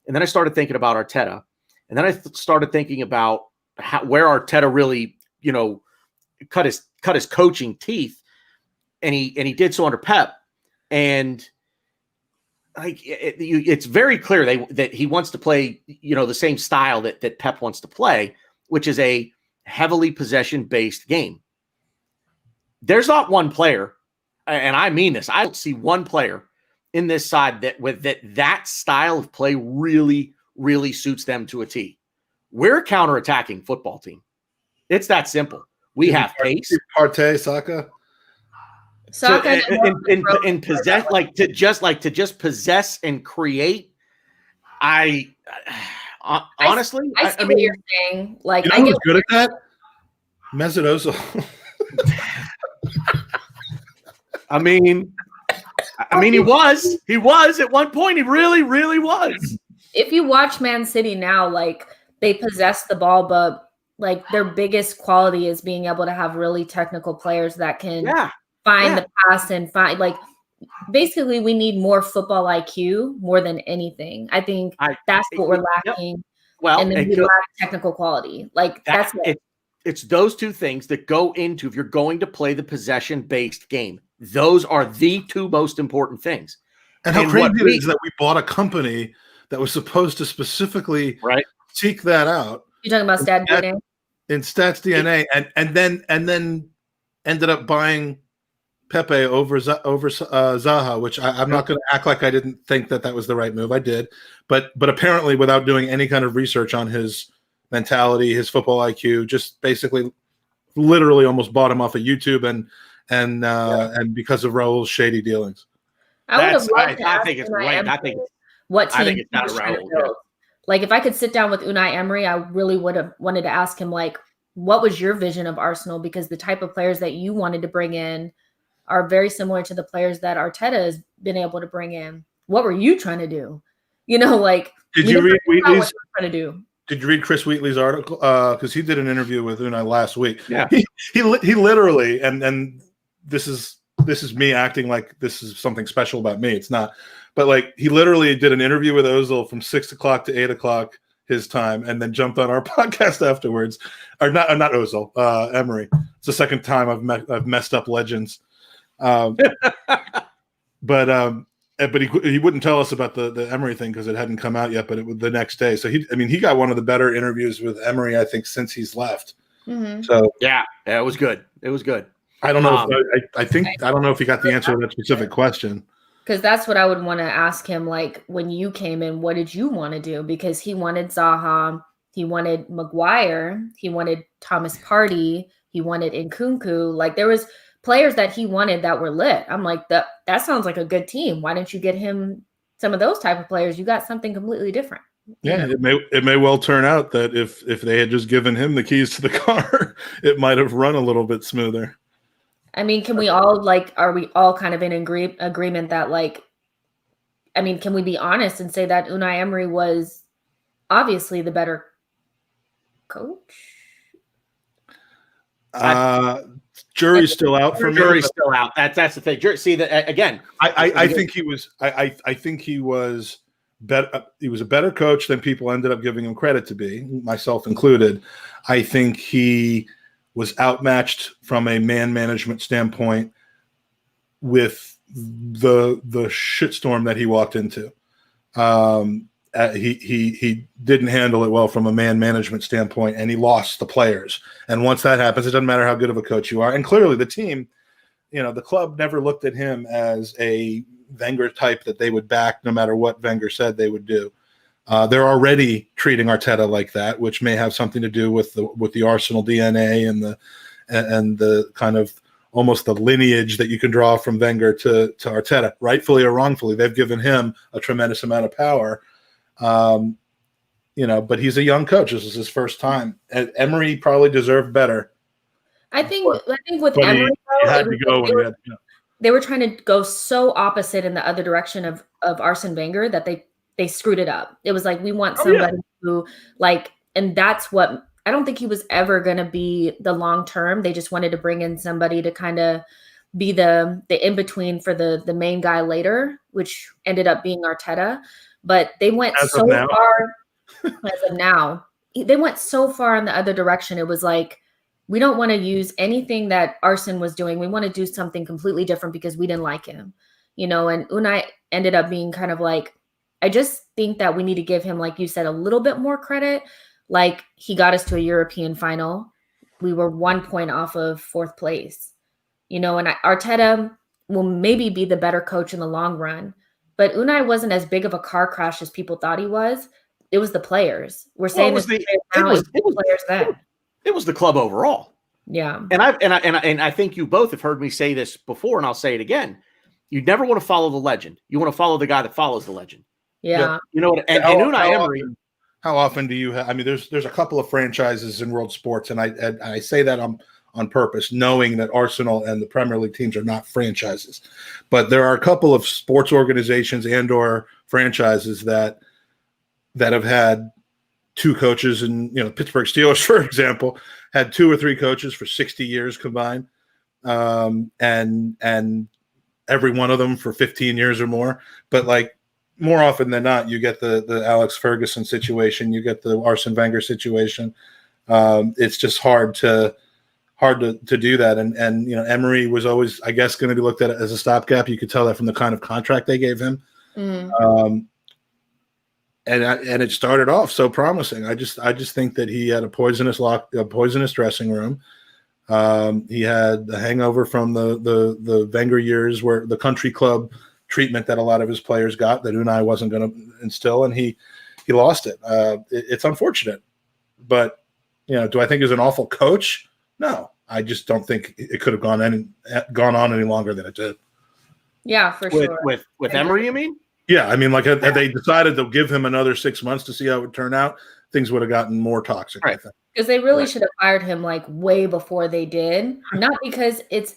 and then I started thinking about Arteta, and then I started thinking about where Arteta really, cut his coaching teeth, and he did so under Pep, and like it's very clear that he wants to play, the same style that Pep wants to play, which is a heavily possession-based game. There's not one player, and I mean this, I don't see one player in this side that style of play really, really suits them to a T. We're a counter-attacking football team. It's that simple. We have pace. Partey, Saka. In possess, to just possess and create. Honestly, I see what you're saying. Like, I was good at that. Mesut Ozil. I mean, he was at one point. He really, really was. If you watch Man City now, like, they possess the ball, but like their biggest quality is being able to have really technical players that can find the pass and find, like, basically we need more football IQ more than anything. I think that's what we're lacking. Yep. Well, and then we lack technical quality. Like that's it. It's those two things that go into, if you're going to play the possession-based game, those are the two most important things. And how crazy it is that we bought a company that was supposed to specifically seek that out. You're talking about Stats DNA? In Stats DNA, and then ended up buying Pepe over Zaha, which I'm not going to act like I didn't think that was the right move. I did, but apparently without doing any kind of research on his mentality, his football IQ, just basically, literally almost bought him off of YouTube and because of Raul's shady dealings. I think it's right. I think it's not Raul. Like, if I could sit down with Unai Emery, I really would have wanted to ask him, like, what was your vision of Arsenal? Because the type of players that you wanted to bring in are very similar to the players that Arteta has been able to bring in. What were you trying to do? Did you read Wheatley's? Trying to do? Did you read Chris Wheatley's article? Because he did an interview with Unai last week. Yeah, he literally, and this is me acting like this is something special about me. It's not, but like he literally did an interview with Ozil from 6 o'clock to 8 o'clock his time, and then jumped on our podcast afterwards. Or not Ozil, Emery. It's the second time I've messed up legends. But he wouldn't tell us about the Emery thing because it hadn't come out yet. But it was the next day. So he got one of the better interviews with Emery, I think, since he's left. Mm-hmm. So yeah, it was good. It was good. I don't know. I don't know if he got the answer to that specific question. Because that's what I would want to ask him. Like, when you came in, what did you want to do? Because he wanted Zaha, he wanted Maguire, he wanted Thomas Partey, he wanted Nkunku. Like, there was players that he wanted that were lit. I'm like, that sounds like a good team. Why didn't you get him some of those type of players? You got something completely different. Yeah, it may well turn out that if they had just given him the keys to the car, it might have run a little bit smoother. I mean, can we all are we all kind of in agreement that can we be honest and say that Unai Emery was obviously the better coach? Jury's still out for me. Jury's still out. That's the thing. See that again. I think he was. I think he was better. He was a better coach than people ended up giving him credit to be, myself included. I think he was outmatched from a man management standpoint with the shitstorm that he walked into. He didn't handle it well from a man management standpoint, and he lost the players. And once that happens, it doesn't matter how good of a coach you are. And clearly the team, the club never looked at him as a Wenger type that they would back no matter what Wenger said they would do. They're already treating Arteta like that, which may have something to do with the Arsenal DNA and the kind of almost the lineage that you can draw from Wenger to Arteta, rightfully or wrongfully. They've given him a tremendous amount of power. But he's a young coach. This is his first time. And Emery probably deserved better. I think with Emery, they were trying to go so opposite in the other direction of Arsene Wenger that they screwed it up. It was like, we want somebody who and that's what I don't think he was ever going to be the long term. They just wanted to bring in somebody to kind of be the in-between for the main guy later, which ended up being Arteta. But they went so far as of now. They went so far in the other direction. It was like, we don't want to use anything that Arsene was doing. We want to do something completely different because we didn't like him, and Unai ended up being kind of like, I just think that we need to give him, like you said, a little bit more credit. Like, he got us to a European final. We were 1 point off of fourth place, and Arteta will maybe be the better coach in the long run. But Unai wasn't as big of a car crash as people thought he was. It was the players. We're saying it was the players then. It was the club overall. Yeah. And I think you both have heard me say this before, and I'll say it again. You never want to follow the legend. You want to follow the guy that follows the legend. Yeah. You know what? And Unai Emery. How often do you have? I mean, there's a couple of franchises in world sports, and I say that on purpose, knowing that Arsenal and the Premier League teams are not franchises. But there are a couple of sports organizations and/or franchises that have had two coaches, and Pittsburgh Steelers, for example, had 2 or 3 coaches for 60 years combined, and every one of them for 15 years or more. But more often than not, you get the Alex Ferguson situation, you get the Arsene Wenger situation. It's just hard to do that. And Emery was always, I guess, going to be looked at as a stopgap. You could tell that from the kind of contract they gave him. Mm. And it started off so promising. I just think that he had a poisonous dressing room. He had the hangover from the Wenger years, where the country club treatment that a lot of his players got that Unai wasn't going to instill, and he lost it. It's unfortunate, but do I think he's an awful coach? No, I just don't think it could have gone on any longer than it did. Yeah, for sure. With Emery, you mean? Yeah, I mean, had they decided to give him another 6 months to see how it would turn out, things would have gotten more toxic. Right. Because they really should have fired him way before they did. Not because it's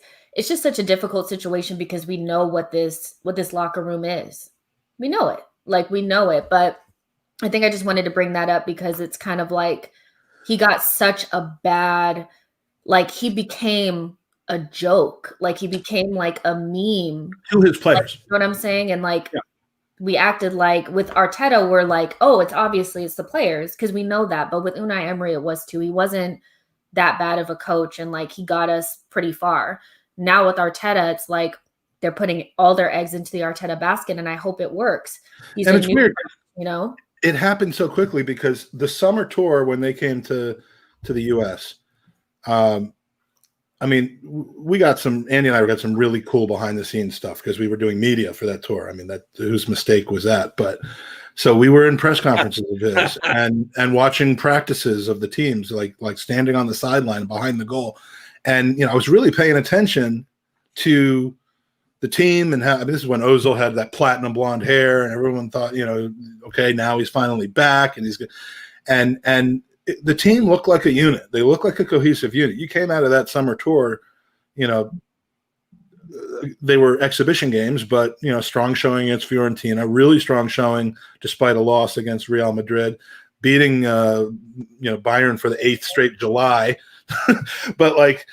just such a difficult situation, because we know what this locker room is. We know it. We know it. But I think I just wanted to bring that up because it's kind of like he got such a bad, he became a joke. He became a meme to his players. You know what I'm saying? And we acted with Arteta, we're oh, it's the players, because we know that. But with Unai Emery, it was too. He wasn't that bad of a coach, and he got us pretty far. Now with Arteta, it's they're putting all their eggs into the Arteta basket, and I hope it works. And it's weird, It happened so quickly because the summer tour, when they came to the U.S., I mean, Andy and I got some really cool behind the scenes stuff because we were doing media for that tour. I mean, that whose mistake was that? But so we were in press conferences of his and watching practices of the teams, like standing on the sideline behind the goal. And, I was really paying attention to the team and how, I mean, this is when Ozil had that platinum blonde hair and everyone thought, okay, now he's finally back and he's good. And the team looked like a unit. They looked like a cohesive unit. You came out of that summer tour, they were exhibition games, but, strong showing against Fiorentina, really strong showing despite a loss against Real Madrid, beating, Bayern for the 8th straight July. But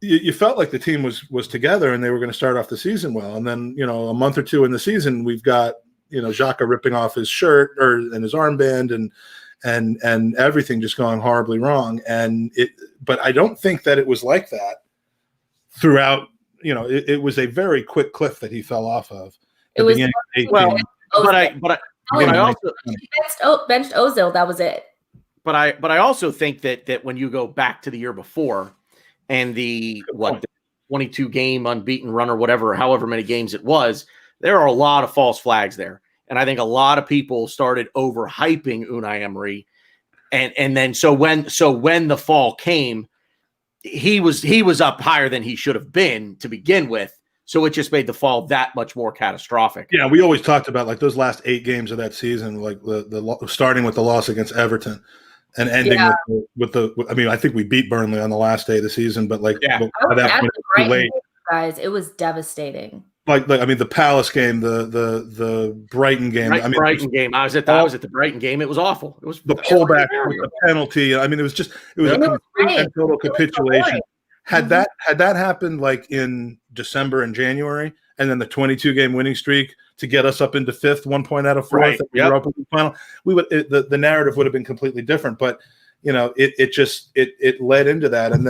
you felt like the team was together and they were going to start off the season well. And then, a month or two in the season, we've got, Xhaka ripping off his shirt and his armband and everything just going horribly wrong. But I don't think that it was like that throughout. It was a very quick cliff that he fell off of. It was but I also benched Ozil. That was it. But I also think that when you go back to the year before and the 22 game unbeaten run or whatever, however many games it was, there are a lot of false flags there. And I think a lot of people started overhyping Unai Emery. And then so when the fall came, he was up higher than he should have been to begin with. So it just made the fall that much more catastrophic. Yeah, we always talked about those last 8 games of that season, like the starting with the loss against Everton and ending with the. I mean, I think we beat Burnley on the last day of the season, but at that point, too late. Guys, it was devastating. Like I mean, the Palace game, the Brighton game. Brighton game. I was at the Brighton game. It was awful. It was the pullback, the penalty. I mean, it was a complete and total capitulation. Had that happened like in December and January, and then the 22 game winning streak to get us up into 5th, 1 point out of 4th, right. We were up in the final, the narrative would have been completely different. But it led into that, and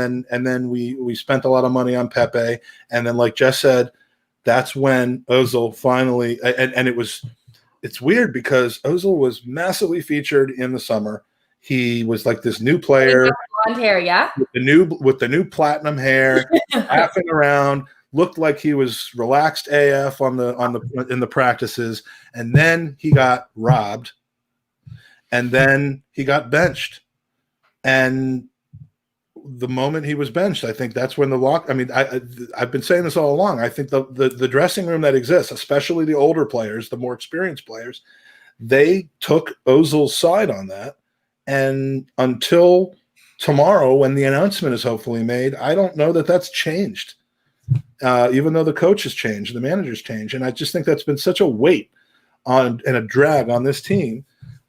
then we spent a lot of money on Pepe, and then like Jess said, that's when Ozil finally and it's weird because Ozil was massively featured in the summer. He was like this new player, blonde hair, yeah, with the new platinum hair, laughing around, looked like he was relaxed AF in the practices, and then he got robbed, and then he got benched, and the moment he was benched, I think that's when I've been saying this all along. I think the dressing room that exists, especially the older players, the more experienced players, they took Ozil's side on that. And until tomorrow, when the announcement is hopefully made, I don't know that that's changed, even though the coach has changed, the manager's changed. And I just think that's been such a weight and a drag on this team.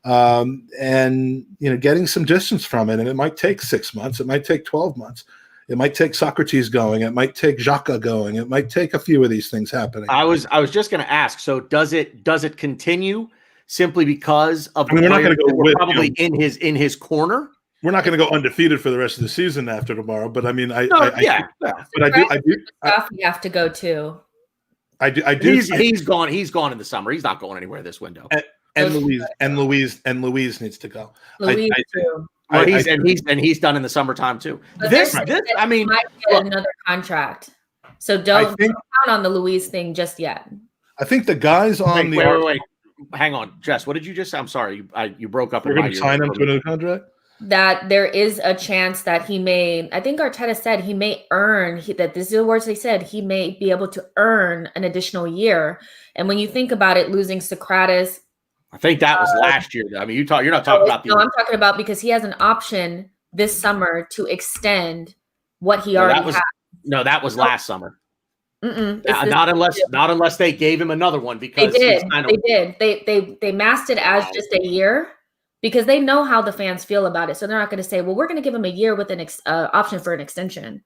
And getting some distance from it, and it might take 6 months, it might take 12 months, it might take Socrates going, it might take Xhaka going, it might take a few of these things happening. I was just going to ask. So does it continue simply because of we're not going to go probably in his corner? We're not going to go undefeated for the rest of the season after tomorrow. But I mean, I do. We have to go too. I do. He's gone. He's gone in the summer. He's not going anywhere this window. And Louise needs to go. Louise too. He's done in the summertime too. But this I mean, might get another contract. So don't count on the Louise thing just yet. I think the guys on wait. Hang on, Jess. What did you just say? I'm sorry, you broke up. We're going to sign him to a new contract. That there is a chance that he may. I think Arteta said he may earn. That this is the words they said. He may be able to earn an additional year. And when you think about it, losing Socrates. I think that was last year. I mean, you're not talking about. No, I'm talking about because he has an option this summer to extend what he already has. No, that was last summer. Not unless they gave him another one, because they did. They masked it as just a year because they know how the fans feel about it. So they're not going to say, well, we're going to give him a year with an option for an extension,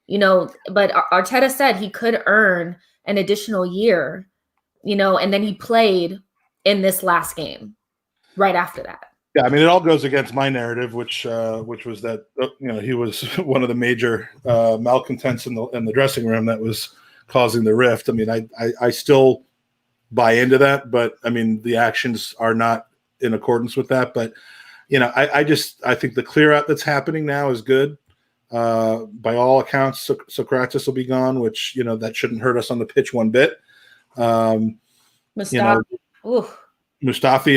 but Arteta said he could earn an additional year, and then he played in this last game right after that. Yeah, I mean, it all goes against my narrative, which was that he was one of the major malcontents in the dressing room that was causing the rift. I mean, I still buy into that, but I mean, the actions are not in accordance with that. But I think the clear out that's happening now is good. By all accounts, Socrates will be gone, which, that shouldn't hurt us on the pitch one bit. Mustafi,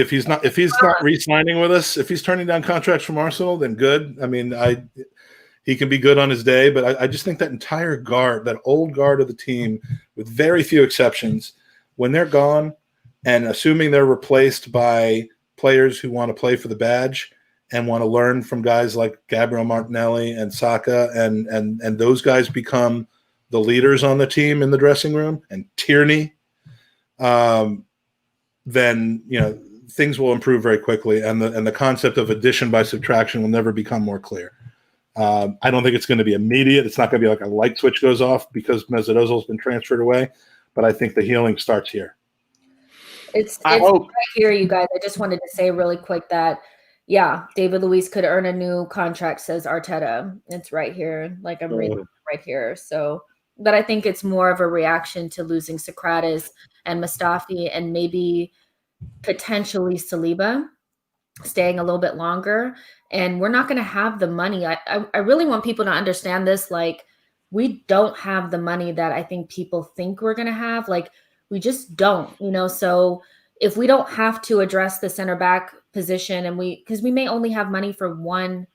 if he's not re-signing with us, if he's turning down contracts from Arsenal, then good. I mean, he can be good on his day, but I just think that entire guard, that old guard of the team, with very few exceptions, when they're gone, and assuming they're replaced by players who want to play for the badge and want to learn from guys like Gabriel Martinelli and Saka, and those guys become the leaders on the team in the dressing room, and Tierney, then things will improve very quickly, and the concept of addition by subtraction will never become more clear. I don't think it's going to be immediate. It's not going to be like a light switch goes off because Mesut Ozil's been transferred away, but I think the healing starts here. It's right here, you guys. I just wanted to say really quick that, David Luiz could earn a new contract, says Arteta. It's right here. Like I'm reading right here. So, but I think it's more of a reaction to losing Socrates and Mustafi, and maybe potentially Saliba staying a little bit longer. And we're not going to have the money. I really want people to understand this. Like, we don't have the money that I think people think we're going to have. Like, we just don't, so if we don't have to address the center back position, and because we may only have money for one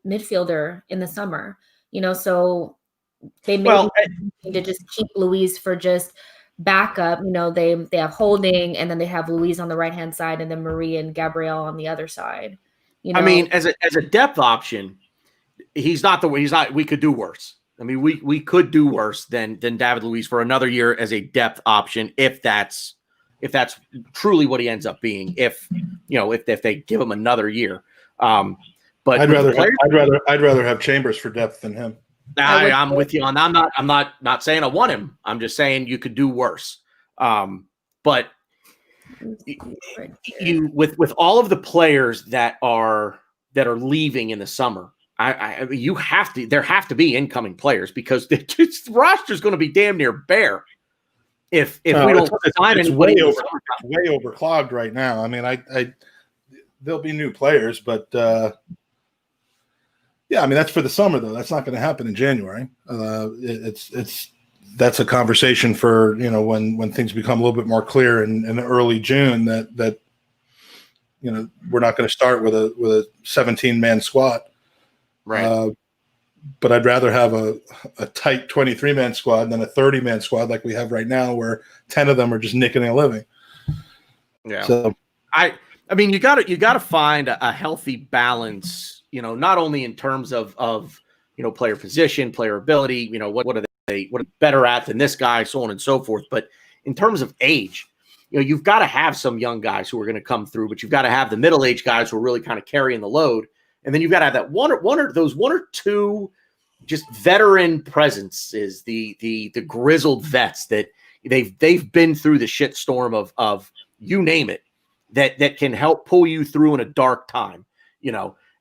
midfielder in the summer, so they may need to just keep Luiz for just backup. They have Holding, and then they have Luiz on the right hand side, and then Marie and Gabrielle on the other side. I mean, as a depth option, he's not. We could do worse. I mean, we could do worse than David Luiz for another year as a depth option, if that's truly what he ends up being. If they give him another year, but I'd rather have Chambers for depth than him. I'm with you on that. I'm not saying I want him. I'm just saying you could do worse. But you with all of the players that are leaving in the summer, there have to be incoming players, because the roster is going to be damn near bare if we don't sign anybody. Way overclogged right now. I mean, there'll be new players, but I mean, that's for the summer though. That's not going to happen in January. That's a conversation for when things become a little bit more clear in early June. That we're not going to start with a 17-man squad. Right. But I'd rather have a tight 23-man squad than a 30-man squad like we have right now, where 10 of them are just nicking a living. Yeah. So I mean, you got to find a healthy balance, not only in terms of player position, player ability, what are they better at than this guy, so on and so forth. But in terms of age, you've got to have some young guys who are going to come through, but you've got to have the middle-aged guys who are really kind of carrying the load. And then you've got to have that one or two just veteran presences, the grizzled vets that they've been through the shitstorm of you name it, that can help pull you through in a dark time,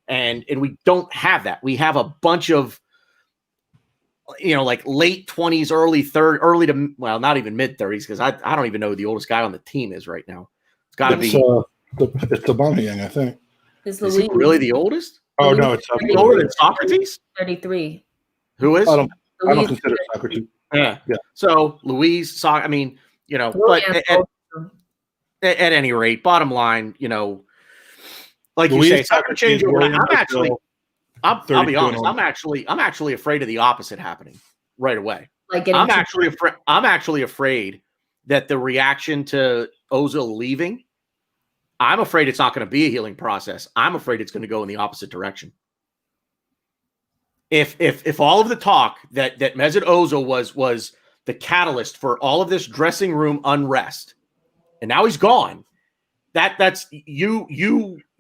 and we don't have that. We have a bunch of like late 20s, not even mid 30s, because I don't even know who the oldest guy on the team is right now. It's got to be it's Aubameyang, I think. Is he really the oldest? Oh, no, it's older than Socrates? 33. Who is? I don't consider Socrates. Yeah. So Luiz, but at any rate, bottom line, like Luiz, you say, Soccer change overnight. I'll be honest. I'm actually afraid of the opposite happening right away. I'm actually afraid that the reaction to Ozil leaving, I'm afraid it's not going to be a healing process. I'm afraid it's going to go in the opposite direction. If all of the talk that Mesut Ozil was the catalyst for all of this dressing room unrest, and now he's gone, that's you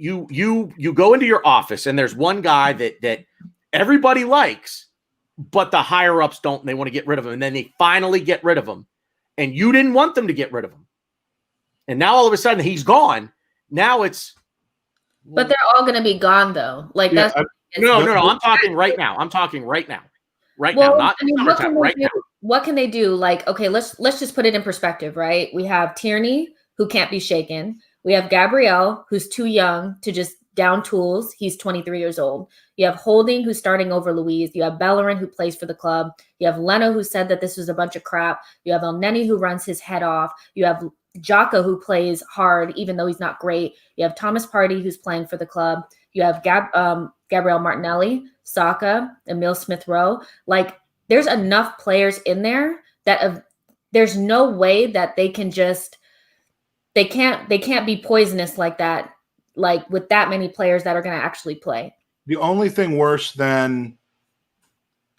go into your office and there's one guy that everybody likes, but the higher ups don't. They want to get rid of him, and then they finally get rid of him, and you didn't want them to get rid of him, and now all of a sudden he's gone. Now it's, but they're all going to be gone though. Like that's no. I'm talking right now. Right now, not summertime. Right now. What can they do? Like, okay, let's just put it in perspective, right? We have Tierney, who can't be shaken. We have Gabrielle, who's too young to just down tools. He's 23 years old. You have Holding, who's starting over Luiz. You have Bellerin, who plays for the club. You have Leno, who said that this was a bunch of crap. You have Elneny, who runs his head off. You have Xhaka, who plays hard, even though he's not great. You have Thomas Partey, who's playing for the club. You have Gabriel Martinelli, Saka, Emile Smith-Rowe. Like, there's enough players in there that there's no way that they can just – they can't be poisonous like that, like with that many players that are going to actually play. The only thing worse than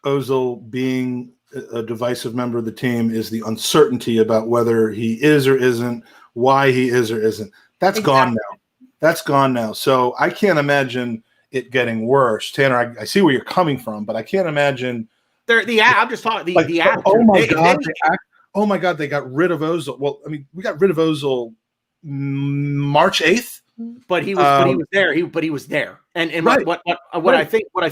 Ozil being a divisive member of the team is the uncertainty about whether he is or isn't, why he is or isn't. That's gone now. That's gone now. So I can't imagine it getting worse. Tanner, I see where you're coming from, but I can't imagine. I'm just talking the attitude. Oh my God, they got rid of Ozil. Well, I mean, we got rid of Ozil March 8th. But he was there. He was there. And right. what I think my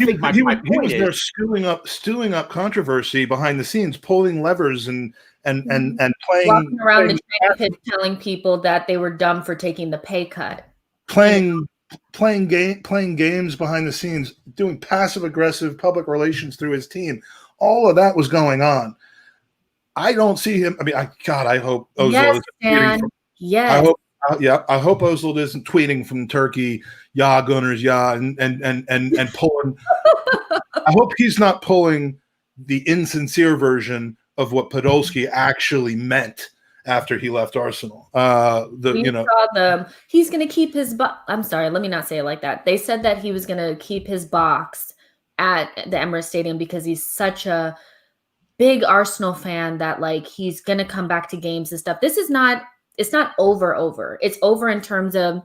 point is, there stewing up controversy behind the scenes, pulling levers and playing, walking around the training pitch telling people that they were dumb for taking the pay cut, playing games behind the scenes, doing passive aggressive public relations through his team. All of that was going on. I don't see him. I mean, I hope Ozil I hope Ozil isn't tweeting from Turkey, "Ya Gunners, ya," and pulling. I hope he's not pulling the insincere version of what Podolski actually meant after he left Arsenal. He's going to keep his. I'm sorry, let me not say it like that. They said that he was going to keep his box at the Emirates Stadium because he's such a big Arsenal fan that like he's going to come back to games and stuff. This is not. It's not over. It's over in terms of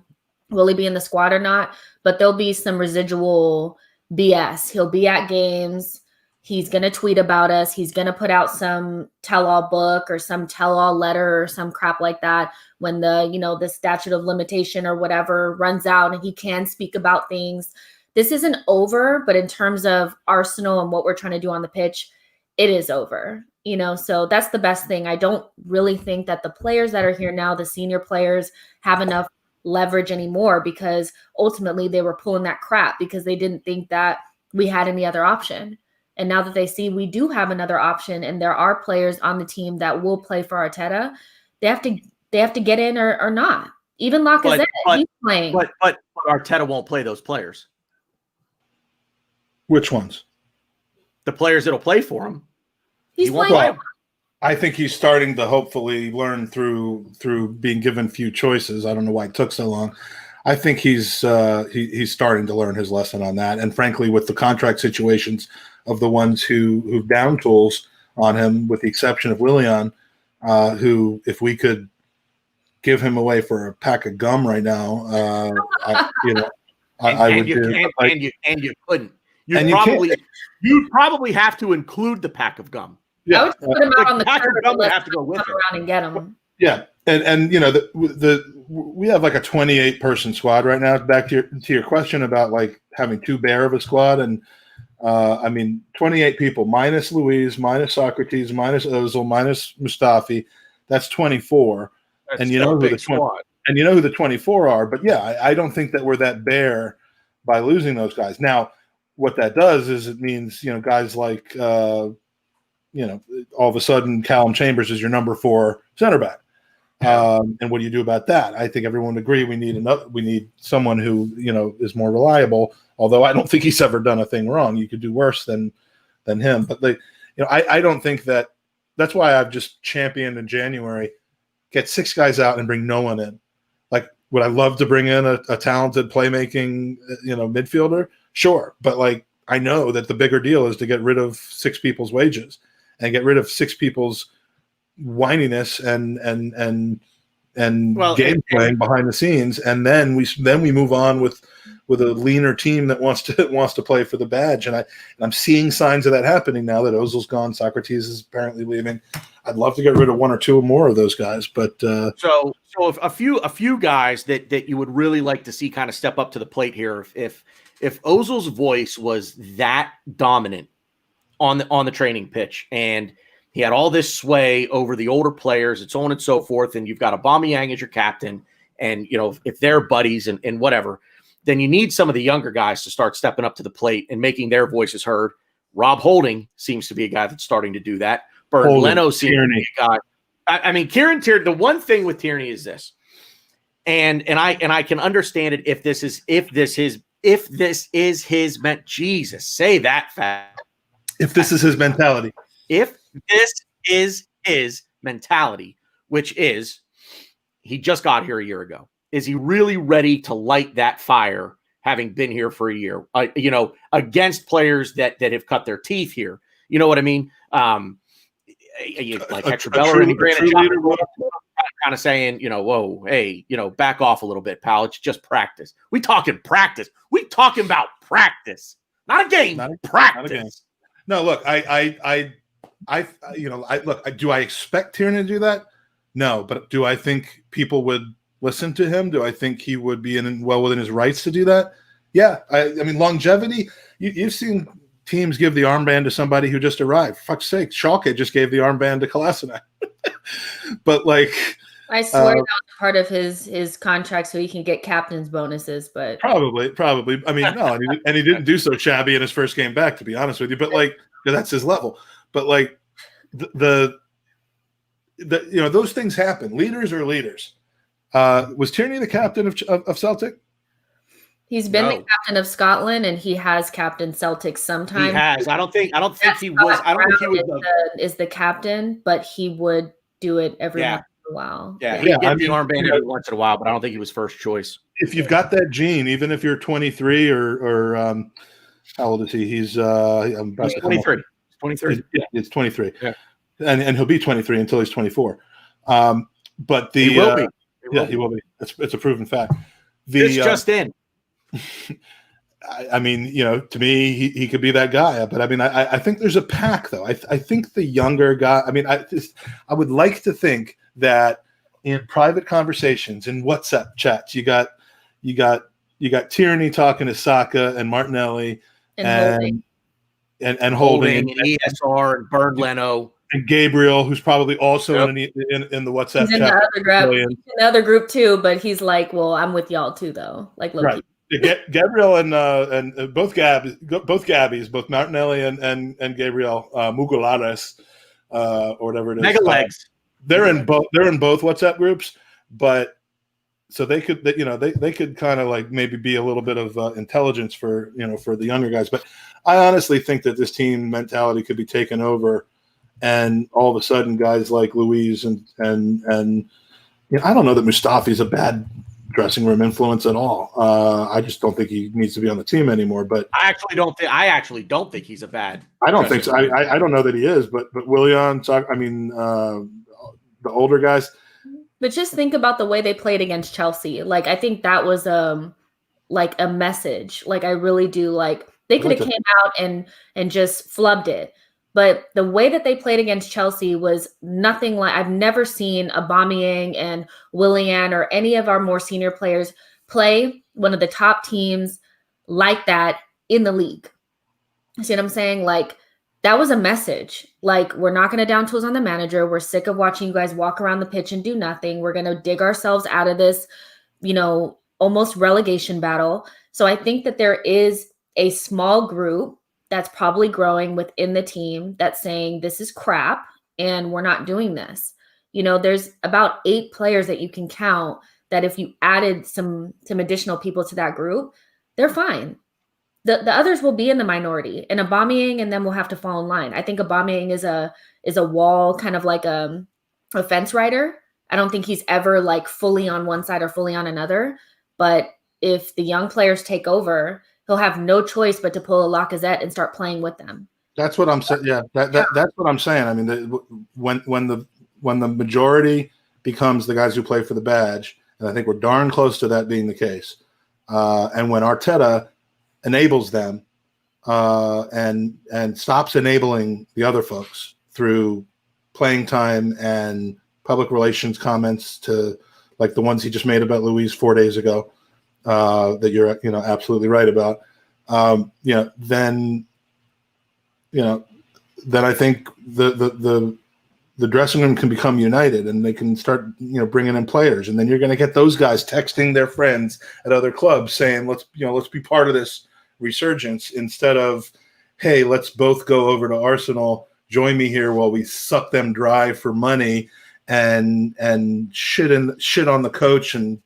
will he be in the squad or not, but there'll be some residual BS. He'll be at games. He's going to tweet about us. He's going to put out some tell-all book or some tell-all letter or some crap like that when the statute of limitation or whatever runs out and he can speak about things. This isn't over, but in terms of Arsenal and what we're trying to do on the pitch, it is over. So that's the best thing. I don't really think that the players that are here now, the senior players, have enough leverage anymore because ultimately they were pulling that crap because they didn't think that we had any other option. And now that they see we do have another option and there are players on the team that will play for Arteta, they have to get in or not. Even Lacazette, he's playing. But Arteta won't play those players. Which ones? The players that'll play for him. He's playing. I think he's starting to hopefully learn through being given few choices. I don't know why it took so long. I think he's starting to learn his lesson on that. And frankly, with the contract situations of the ones who down tools on him, with the exception of Willian, who if we could give him away for a pack of gum right now, I would do. And you couldn't. You'd probably have to include the pack of gum. Yeah. I would put him out on the curb and have to go with come around and get him. Yeah, and we have like a 28 person squad right now. Back to your question about like having too bare of a squad, and 28 people minus Luiz, minus Socrates, minus Ozil, minus Mustafi. That's 24. And you know who the 24 are. But yeah, I don't think that we're that bare by losing those guys. Now, what that does is it means guys like all of a sudden Callum Chambers is your number 4 center back. And what do you do about that? I think everyone would agree we need someone who is more reliable. Although I don't think he's ever done a thing wrong. You could do worse than him. But I don't think that's why I've just championed in January. Get 6 guys out and bring no one in. Like, would I love to bring in a talented playmaking midfielder? Sure, but like I know that the bigger deal is to get rid of 6 people's wages and get rid of 6 people's whininess and game playing behind the scenes, and then we move on with a leaner team that wants to play for the badge. And I'm seeing signs of that happening now that Ozil's gone, Socrates is apparently leaving. I'd love to get rid of 1 or 2 more of those guys, but so if a few guys that you would really like to see kind of step up to the plate here, if Ozil's voice was that dominant on the training pitch and he had all this sway over the older players and so on and so forth, and you've got Aubameyang as your captain, and if they're buddies and whatever, then you need some of the younger guys to start stepping up to the plate and making their voices heard. Rob Holding seems to be a guy that's starting to do that. Bernd Leno seems to be a guy. I mean, Kieran Tierney, the one thing with Tierney is this, and I can understand it if this is his Jesus, say that fast. If this is his mentality. If this is his mentality, which is he just got here a year ago. Is he really ready to light that fire having been here for a year, against players that have cut their teeth here? You know what I mean? Like Hector Bellerin and Granite kind of saying, whoa, hey, back off a little bit, pal. It's just practice. We talking practice. We talking about practice, not a game. Practice. Not a game. No, look, look. Do I expect Tierney to do that? No, but do I think people would listen to him? Do I think he would be well within his rights to do that? Yeah, I mean, longevity. You've seen teams give the armband to somebody who just arrived. For fuck's sake, Schalke just gave the armband to Kolasinac. But I swear that was part of his contract so he can get captain's bonuses. But probably. I mean, no, and he didn't do so shabby in his first game back, to be honest with you. But that's his level. But those things happen. Leaders are leaders. Was Tierney the captain of Celtic? He's been the captain of Scotland, and he has captained Celtic sometimes. He has. I don't think he was. I don't think he was is the captain, but he would do it every once in a while. Yeah, he did the armband every once in a while, but I don't think he was first choice. If you've got that gene, even if you're 23 or how old is he? He's 23. 23. Yeah, it's 23. Yeah. And he'll be 23 until he's 24. But he will be. He will be. It's a proven fact. It's just in. I mean, to me, he could be that guy. But I mean, I think there's a pack, though. I think the younger guy. I mean, I would like to think that in private conversations, in WhatsApp chats, you got Tierney talking to Saka and Martinelli and Holding and ESR and Bernd Leno. And Gabriel, who's probably also in the WhatsApp chat. In the other group too, but he's like, well, I'm with y'all too, though. Right. Gabriel and both Gabbies, both Martinelli and Gabriel Mugulares, or whatever it is. Mega legs. They're in both WhatsApp groups, but so they could they could kind of maybe be a little bit of intelligence for the younger guys. But I honestly think that this team mentality could be taken over. And all of a sudden, guys like Luiz and I don't know that Mustafi's a bad dressing room influence at all. I just don't think he needs to be on the team anymore. But I actually don't think he's a bad. I don't think so. I don't know that he is. But Willian, I mean, the older guys. But just think about the way they played against Chelsea. I think that was a message. I really do. They could have came out and just flubbed it. But the way that they played against Chelsea was nothing like I've never seen Aubameyang and Willian or any of our more senior players play one of the top teams like that in the league. See what I'm saying? That was a message. We're not going to down tools on the manager. We're sick of watching you guys walk around the pitch and do nothing. We're going to dig ourselves out of this, almost relegation battle. So I think that there is a small group that's probably growing within the team that's saying this is crap and we're not doing this. There's about 8 players that you can count that if you added some additional people to that group, they're fine. The others will be in the minority, and Aubameyang and them will have to fall in line. I think Aubameyang is a wall, kind of like a fence rider. I don't think he's ever fully on one side or fully on another. But if the young players take over, he'll have no choice but to pull a Lacazette and start playing with them. That's what I'm saying. Yeah, that's what I'm saying. I mean, when the majority becomes the guys who play for the badge, and I think we're darn close to that being the case. And when Arteta enables them and stops enabling the other folks through playing time and public relations comments to the ones he just made about Luiz 4 days ago. That you're absolutely right about. Then I think the the dressing room can become united, and they can start, bringing in players, and then you're going to get those guys texting their friends at other clubs saying, let's be part of this resurgence, instead of, hey, let's both go over to Arsenal, join me here while we suck them dry for money and shit on the coach and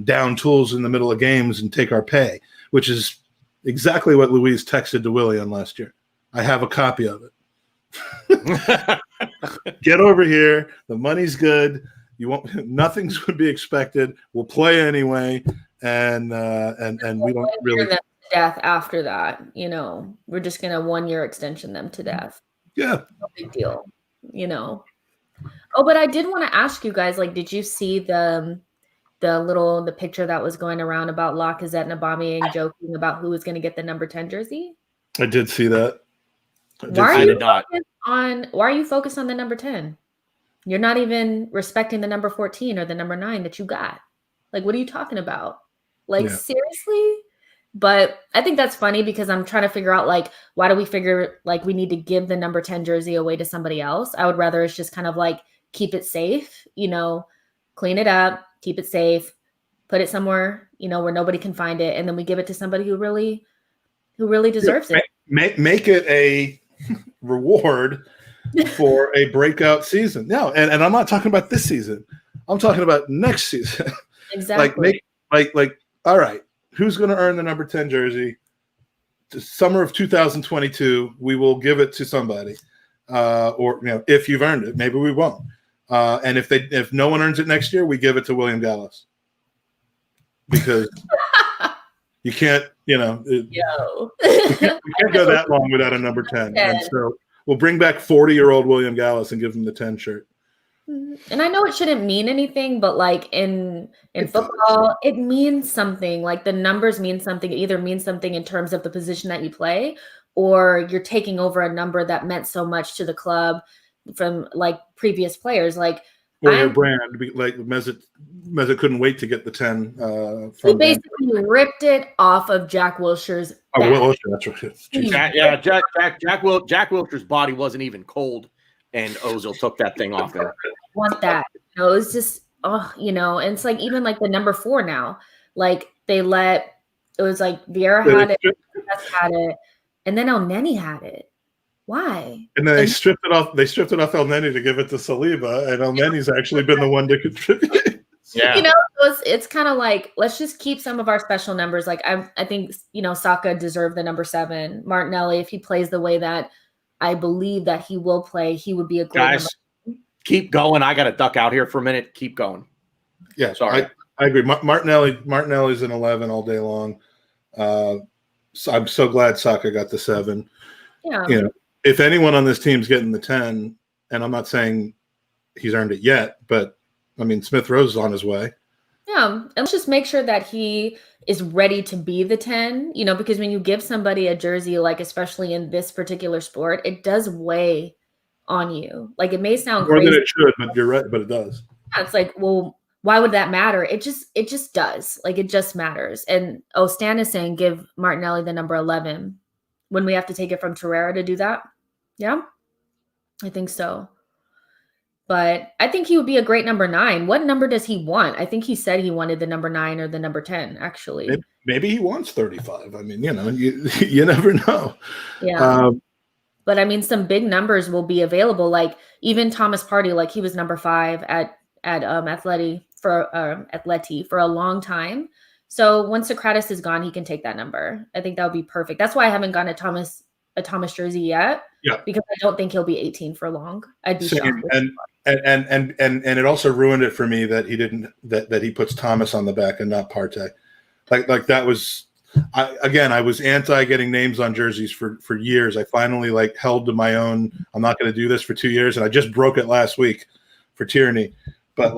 down tools in the middle of games and take our pay, which is exactly what Luis texted to Willian last year. I have a copy of it. Get over here. The money's good. You won't. Nothing's going to be expected. We'll play anyway, and we don't really them to death after that. We're just going to 1-year extension them to death. Yeah, no big deal. Oh, but I did want to ask you guys, like, did you see the picture that was going around about Lacazette and Aubameyang joking about who was going to get the number 10 jersey? I did see that. Why are you focused on the number 10? You're not even respecting the number 14 or the number 9 that you got. Like, what are you talking about? Like, seriously? But I think that's funny because I'm trying to figure out, like, why do we figure like we need to give the number 10 jersey away to somebody else? I would rather it's just kind of like keep it safe, clean it up, keep it safe, put it somewhere, where nobody can find it. And then we give it to somebody who really deserves it. Make it a reward for a breakout season. No, and I'm not talking about this season. I'm talking about next season. Exactly. like all right, who's going to earn the number 10 jersey? Summer of 2022, we will give it to somebody. Or if you've earned it, maybe we won't. And if no one earns it next year, we give it to William Gallas. Because you can't, you can't go that long without a number 10. And so we'll bring back 40-year-old William Gallas and give him the 10 shirt. And I know it shouldn't mean anything, but like in football, it means something. Like the numbers mean something. It either means something in terms of the position that you play, or you're taking over a number that meant so much to the club from like previous players. Like, or your brand, like Mesut couldn't wait to get the 10. He basically ripped it off of Jack Wilshere's back. Wilshere, that's right. Jack Wilshere's body wasn't even cold, and Ozil took that thing off there. Want that? It was just, and it's like even like the number 4 now, like it was like Vieira had it, and then El Neni had it. Why? And then they stripped it off. They stripped it off El Neni to give it to Saliba, and El Neni's actually been the one to contribute. Yeah, it's kind of like, let's just keep some of our special numbers. Like I think Saka deserved the number 7. Martinelli, if he plays the way that I believe that he will play, he would be a great guys. Number. Keep going. I got to duck out here for a minute. Keep going. Yeah, sorry. I agree. Martinelli's an 11 all day long. So I'm so glad Saka got the 7. Yeah. If anyone on this team's getting the 10, and I'm not saying he's earned it yet, but I mean, Smith Rowe is on his way. Yeah. And let's just make sure that he is ready to be the 10, because when you give somebody a jersey, like especially in this particular sport, it does weigh on you. Like it may sound more crazy. Than it should, but you're right, but it does. Yeah, it's like, well, why would that matter? It just does. Like it just matters. And Stan is saying give Martinelli the number 11 when we have to take it from Torreira to do that. Yeah, I think so. But I think he would be a great number 9. What number does he want? I think he said he wanted the number 9 or the number 10, actually. Maybe he wants 35. I mean, you never know. Yeah. But I mean, some big numbers will be available. Like even Thomas Partey, like he was number 5 at Atleti for a long time. So once Socrates is gone, he can take that number. I think that would be perfect. That's why I haven't gotten a Thomas jersey yet. Yeah. Because I don't think he'll be 18 for long. I'd be shocked. And it also ruined it for me that he didn't that he puts Thomas on the back and not Partey. Like that was I was anti getting names on jerseys for years. I finally held to my own. I'm not going to do this for 2 years, and I just broke it last week for Tierney. But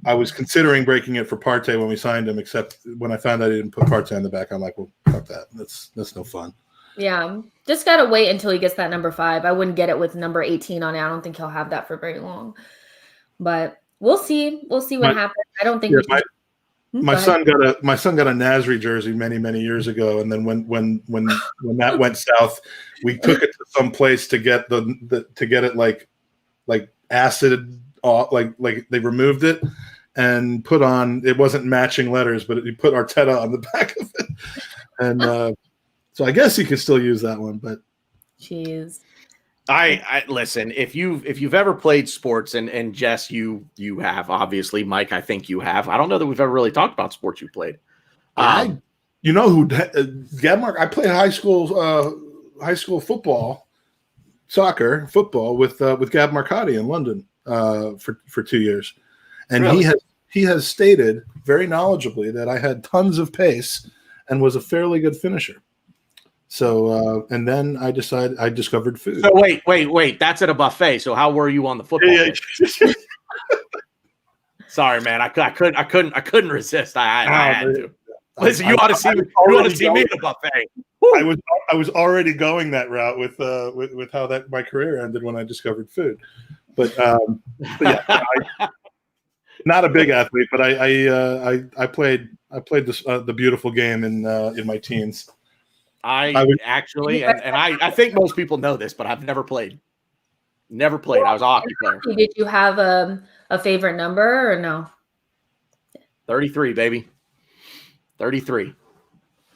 I was considering breaking it for Partey when we signed him, except when I found out he didn't put Partey on the back, I'm like, well, fuck that. That's no fun. Yeah, just gotta wait until he gets that number 5. I wouldn't get it with number 18 on it. I don't think he'll have that for very long. But we'll see. We'll see what happens. I don't think my son got a Nasri jersey many years ago, and then when that went south, we took it to some place to get to get it like acid, like they removed it and put on. It wasn't matching letters, but you put Arteta on the back of it, and so I guess you could still use that one. But jeez. I listen, if you've ever played sports, and Jess, you have, obviously, Mike, I think you have. I don't know that we've ever really talked about sports you played. You know who Gabmark? I played high school soccer football with Gab Marcotti in London for 2 years, and really? he has stated very knowledgeably that I had tons of pace and was a fairly good finisher. So, and then I discovered food. So wait. That's at a buffet. So how were you on the football pitch? Sorry, man. I couldn't resist. I had to. Listen, you ought to see me at a buffet. Woo. I was already going that route with how my career ended when I discovered food. But yeah, not a big athlete, but I played the beautiful game in my teens. I think most people know this, but I've never played. Never played. I was a hockey player. Did you have a favorite number or no? 33, baby. 33.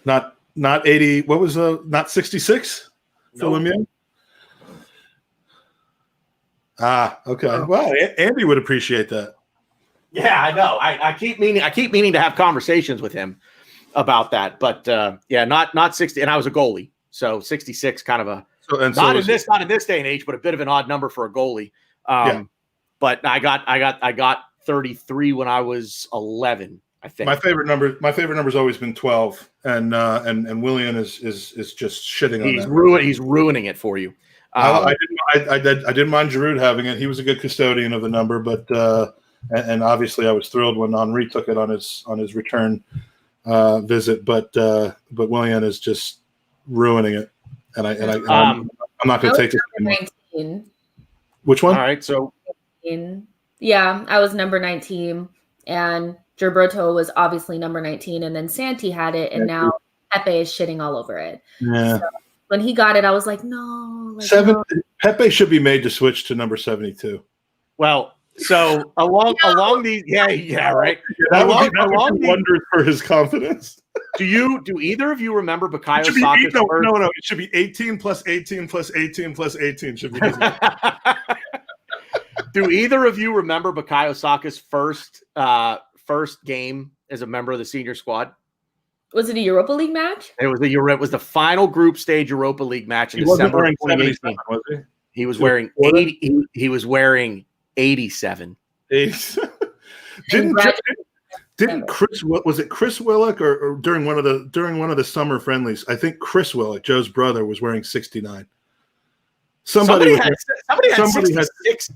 Not 80. What was not 66? No. Lemieux? Okay. Well, Andy would appreciate that. Yeah, I know. I keep meaning to have conversations with him about that, but yeah, not 60. And I was a goalie, so 66, kind of a not in this day and age, but a bit of an odd number for a goalie. But I got 33 when I was 11. I think my favorite number's always been 12, and William is just shitting on that. He's ruining it for you. I didn't mind Giroud having it. He was a good custodian of the number, but and obviously I was thrilled when Henri took it on his return visit. But William is just ruining it, and I'm not going to take it anymore. 19. Which one? All right, so yeah, I was number 19, and Gilberto was obviously number 19, and then Santi had it, and now Pepe is shitting all over it. Yeah. So when he got it, I was like, no. No. Pepe should be made to switch to number 72. Well, so along these, right. That would be wonders for his confidence. Do either of you remember Bukayo Saka's No. It should be 18 plus 18 plus 18 plus 18 should be. Do either of you remember Bukayo Saka's first game as a member of the senior squad? Was it a Europa League match? It was the final group stage Europa League match in December of 2018. Was he? He was wearing 80. He was wearing 87. Didn't Chris? Was it Chris Willock or during one of the summer friendlies? I think Chris Willock, Joe's brother, was wearing 69. Somebody had 66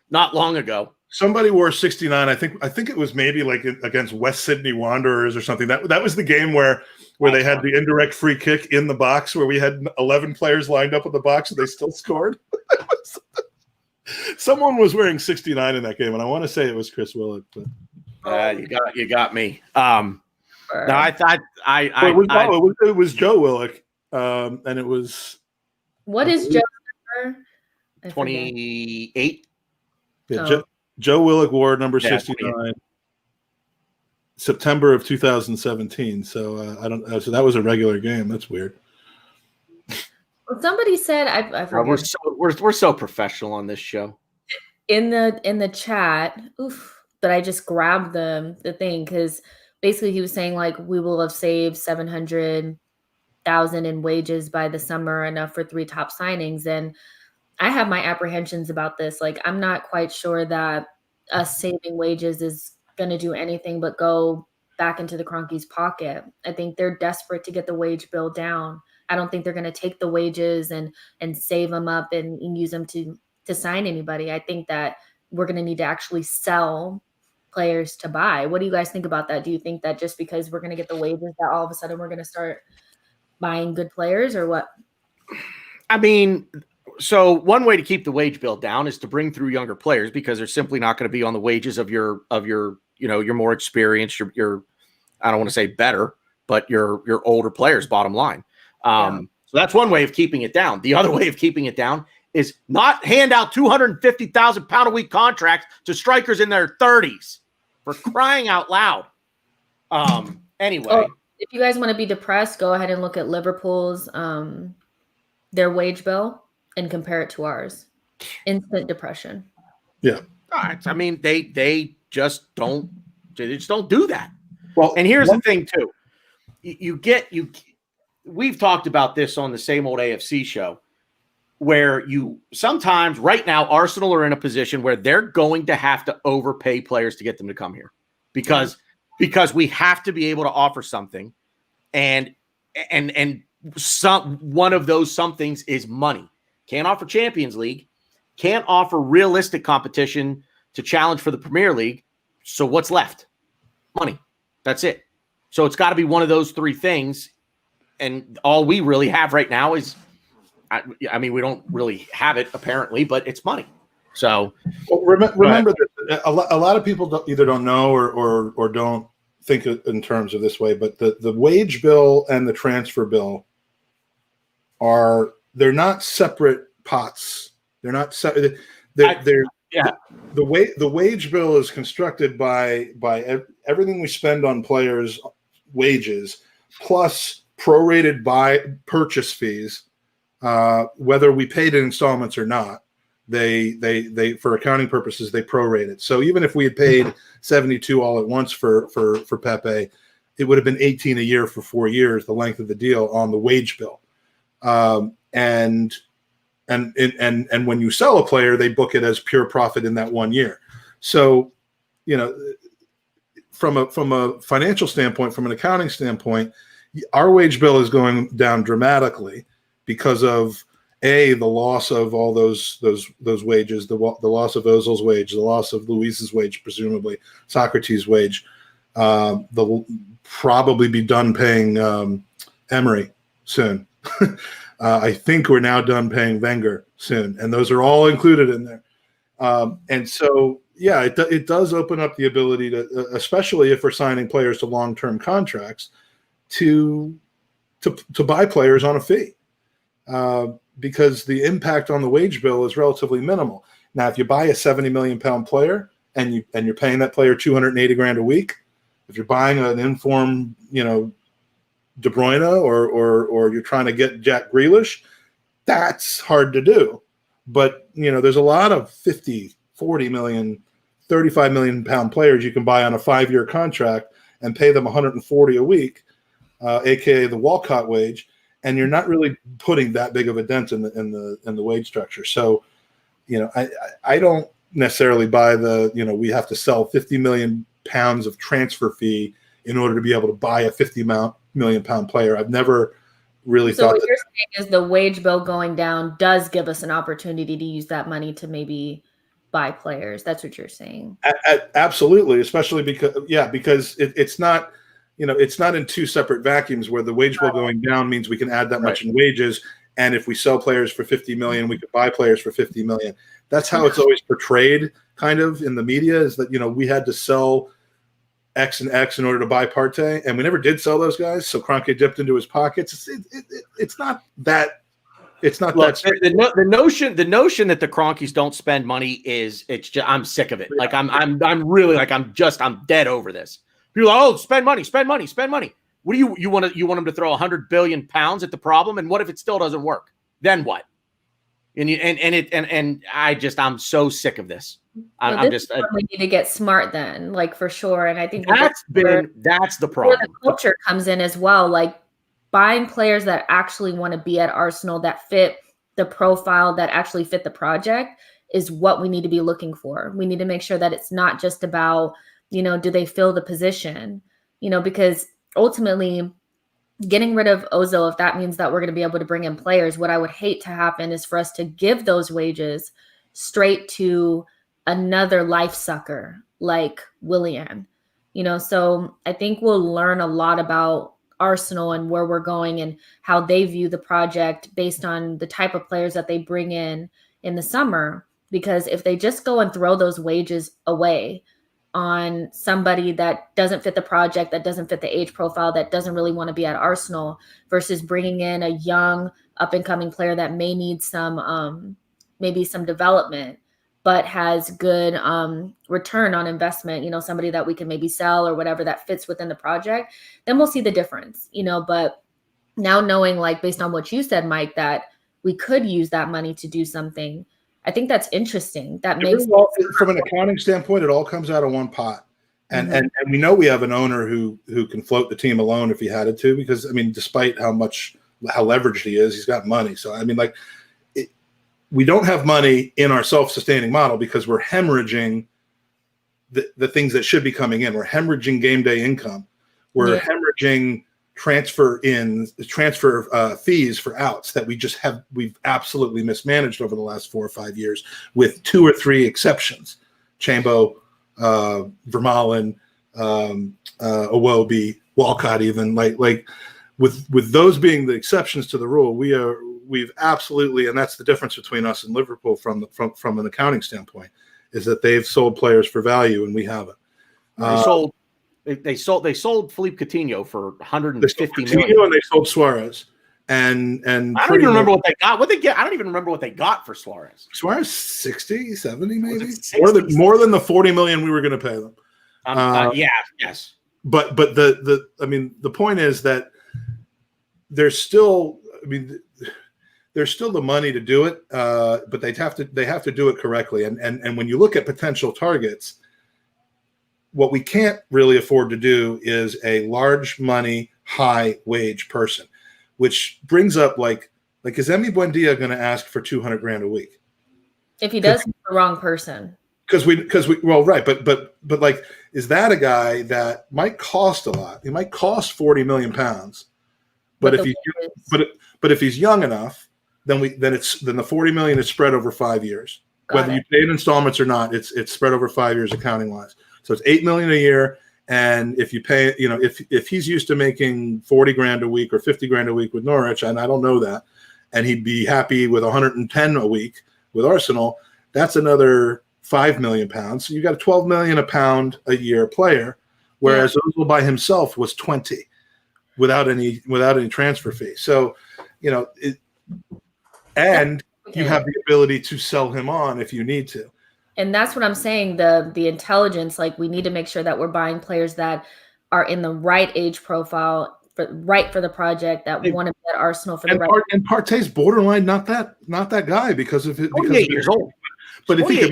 not long ago. Somebody wore 69. I think it was maybe like against West Sydney Wanderers or something. That was the game where they had the indirect free kick in the box where we had 11 players lined up in the box and they still scored. Someone was wearing 69 in that game, and I want to say it was Chris Willock. But you got me. No, it was Joe Willock, and it was. What is Joe's number? 28. Yeah, Joe Willock wore number 69, September of 2017. So I don't. So that was a regular game. That's weird. Well, somebody said I forget. We're so professional on this show. In the chat, that I just grabbed the thing because basically he was saying like we will have saved 700,000 in wages by the summer, enough for 3 top signings, and I have my apprehensions about this. Like, I'm not quite sure that us saving wages is going to do anything but go back into the Kroenkes' pocket. I think they're desperate to get the wage bill down. I don't think they're going to take the wages and save them up and use them to sign anybody. I think that we're going to need to actually sell players to buy. What do you guys think about that? Do you think that just because we're going to get the wages that all of a sudden we're going to start buying good players, or what? I mean, so one way to keep the wage bill down is to bring through younger players because they're simply not going to be on the wages of your your more experienced, your I don't want to say better, but your older players, bottom line. So that's one way of keeping it down. The other way of keeping it down is not hand out 250,000 pound a week contracts to strikers in their 30s, for crying out loud. Anyway, if you guys want to be depressed, go ahead and look at Liverpool's their wage bill and compare it to ours. Instant depression. Yeah. I mean, they just don't do that. Well, and here's the thing too. We've talked about this on the same old AFC show, where you sometimes right now Arsenal are in a position where they're going to have to overpay players to get them to come here because we have to be able to offer something, and one of those somethings is money. Can't offer Champions League, can't offer realistic competition to challenge for the Premier League. So what's left? Money. That's it. So it's got to be one of those three things. And all we really have right now is, I mean, we don't really have it apparently, but it's money. So remember that a lot of people either don't know or don't think in terms of this way, but the wage bill and the transfer bill they're not separate pots. They're not separate. The wage bill is constructed by everything we spend on players' wages plus prorated by purchase fees, whether we paid in installments or not. They for accounting purposes they prorate it. So even if we had paid 72 all at once for Pepe, it would have been 18 a year for 4 years, the length of the deal on the wage bill. And when you sell a player, they book it as pure profit in that 1 year. So, from a financial standpoint, from an accounting standpoint, our wage bill is going down dramatically because of the loss of all those wages, the loss of Ozil's wage, the loss of Luis's wage, presumably Socrates' wage. They'll probably be done paying Emery soon. I think we're now done paying Wenger soon, and those are all included in there. And so, yeah, it does open up the ability to, especially if we're signing players to long-term contracts, to buy players on a fee, because the impact on the wage bill is relatively minimal. Now, if you buy a 70 million pound player and you're paying that player 280 grand a week, if you're buying an informed, De Bruyne or you're trying to get Jack Grealish, that's hard to do. But, there's a lot of 50, 40 million, 35 million pound players you can buy on a 5-year contract and pay them 140 a week, aka the Walcott wage, and you're not really putting that big of a dent in the wage structure. So, I don't necessarily buy we have to sell 50 million pounds of transfer fee in order to be able to buy a 50 million pound player. I've never really thought. So what you're saying is the wage bill going down does give us an opportunity to use that money to maybe buy players. That's what you're saying. Absolutely, especially because it's not, it's not in two separate vacuums where the wage bill going down means we can add that much in wages, and if we sell players for 50 million, we could buy players for 50 million. That's how it's always portrayed, kind of in the media, is that we had to sell X and X in order to buy Partey, and we never did sell those guys. So Kroenke dipped into his pockets. It's not that. It's not that. The notion that the Kroenkes don't spend money I'm sick of it. Like I'm really like I'm dead over this. People are like, spend money. What do you want them to throw 100 billion pounds at the problem? And what if it still doesn't work? Then what? I'm so sick of this. We need to get smart then, like for sure. And I think that's the problem. Where the culture comes in as well, like buying players that actually want to be at Arsenal, that fit the profile, that actually fit the project, is what we need to be looking for. We need to make sure that it's not just about, do they fill the position, because ultimately getting rid of Ozil, if that means that we're going to be able to bring in players, what I would hate to happen is for us to give those wages straight to another life sucker like Willian. So I think we'll learn a lot about Arsenal and where we're going and how they view the project based on the type of players that they bring in the summer. Because if they just go and throw those wages away on somebody that doesn't fit the project, that doesn't fit the age profile, that doesn't really want to be at Arsenal, versus bringing in a young up and coming player that may need some maybe some development, but has good return on investment, somebody that we can maybe sell or whatever that fits within the project, then we'll see the difference, but now knowing, like, based on what you said, Mike, that we could use that money to do something, I think that's interesting. That makes from an accounting standpoint, it all comes out of one pot. And and we know we have an owner who can float the team alone if he had it to, because, I mean, despite how leveraged he is, he's got money. So, I mean, like, we don't have money in our self-sustaining model because we're hemorrhaging the things that should be coming in. We're hemorrhaging game day income. We're hemorrhaging transfer fees for outs that we've absolutely mismanaged over the last 4 or 5 years, with 2 or 3 exceptions. Chambo, Vermaelen, Iwobi, Walcott, even like with those being the exceptions to the rule, we've absolutely, and that's the difference between us and Liverpool from an accounting standpoint, is that they've sold players for value and we haven't. They sold Philippe Coutinho for 150 million, and they sold Suarez. And I don't even remember what they got. I don't even remember what they got for Suarez. Suarez 60, 70 maybe. 60? More than the 40 million we were going to pay them. Yes. But the point is that there's still the money to do it, but they have to do it correctly. And when you look at potential targets, what we can't really afford to do is a large money, high wage person, which brings up like is Emi Buendia going to ask for 200 grand a week? If he does, he's the wrong person. Because we well, right, but like, is that a guy that might cost a lot? He might cost 40 million pounds, but if he's young enough, then the 40 million is spread over 5 years. Whether you pay in installments or not, it's spread over 5 years accounting wise. So it's 8 million a year. And if you pay, if he's used to making 40 grand a week or 50 grand a week with Norwich, and I don't know that, and he'd be happy with 110 a week with Arsenal, that's another 5 million pounds. So you got a 12 million a pound a year player, whereas Ozil by himself was 20 without any transfer fee. So, and you have the ability to sell him on if you need to. And that's what I'm saying, the intelligence, like, we need to make sure that we're buying players that are in the right age profile, for the project, that want to be at Arsenal for the right. And Partey's borderline not that guy because of it. Because 8 years old. But if he can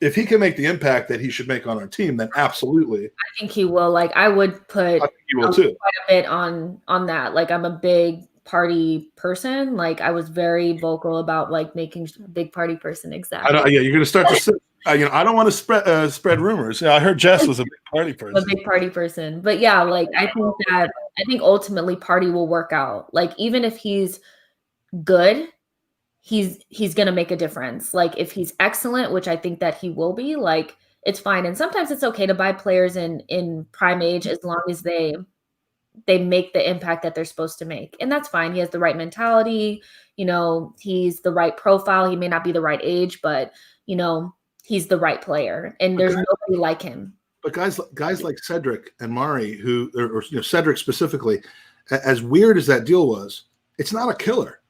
if he can make the impact that he should make on our team, then absolutely. I think he will. Like, I would put quite a bit on that. Like, I'm a big party person. Like, I was very vocal about, like, making big party person. Exactly. You're going to start to. I don't want to spread rumors. Yeah, I heard Jess was a big party person. A big party person, but yeah, like, I think ultimately party will work out. Like, even if he's good, he's going to make a difference. Like, if he's excellent, which I think that he will be, like, it's fine. And sometimes it's okay to buy players in prime age as long as they make the impact that they're supposed to make. And that's fine. He has the right mentality, he's the right profile. He may not be the right age, but he's the right player. And there's nobody like him. But guys like Cedric and Mari, or Cedric specifically, as weird as that deal was, it's not a killer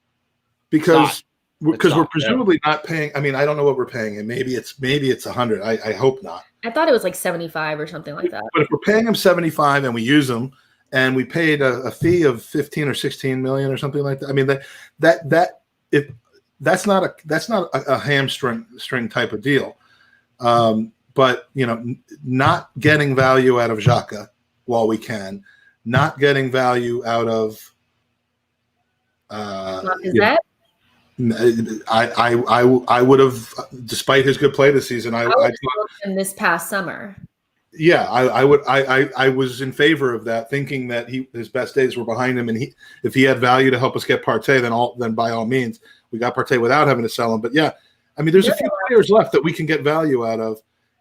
because we're presumably not paying. I mean, I don't know what we're paying him. Maybe it's 100. I hope not. I thought it was like 75 or something like that. But if we're paying him 75 and we use him, and we paid a fee of 15 or 16 million or something like that. I mean, that's not a hamstring type of deal. But not getting value out of Xhaka while we can, not getting value out of I would have, despite his good play this season, I thought in this past summer. Yeah, I was in favor of that, thinking that his best days were behind him, and if he had value to help us get Partey, then by all means, we got Partey without having to sell him. But yeah, I mean, there's a few players left that we can get value out of,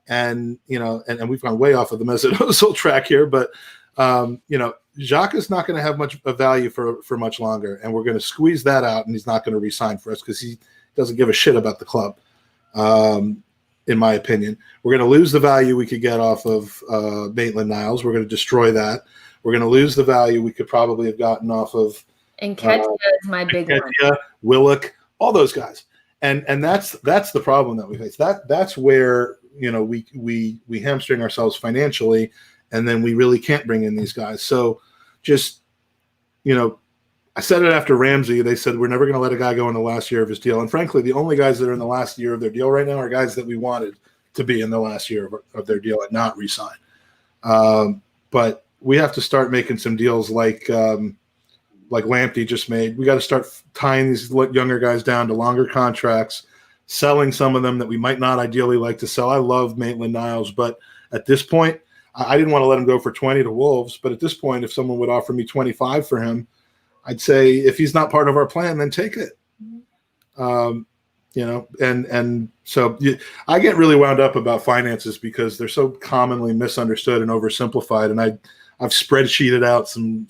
and and we've gone way off of the Mesut Ozil track here, but Xhaka's not going to have much of value for much longer, and we're going to squeeze that out, and he's not going to re-sign for us because he doesn't give a shit about the club. In my opinion, we're going to lose the value we could get off of Maitland-Niles. We're going to destroy that. We're going to lose the value we could probably have gotten off of And Nketiah is my big one. Willock, all those guys. And that's the problem that we face. That's where, we hamstring ourselves financially, and then we really can't bring in these guys. So just, I said it after Ramsey. They said we're never going to let a guy go in the last year of his deal. And frankly, the only guys that are in the last year of their deal right now are guys that we wanted to be in the last year of their deal and not re-sign. But we have to start making some deals like Lamptey just made. We got to start tying these younger guys down to longer contracts, selling some of them that we might not ideally like to sell. I love Maitland-Niles, but at this point, I didn't want to let him go for 20 to Wolves. But at this point, if someone would offer me 25 for him, I'd say if he's not part of our plan, then take it. And so I get really wound up about finances because they're so commonly misunderstood and oversimplified. And I've spreadsheeted out some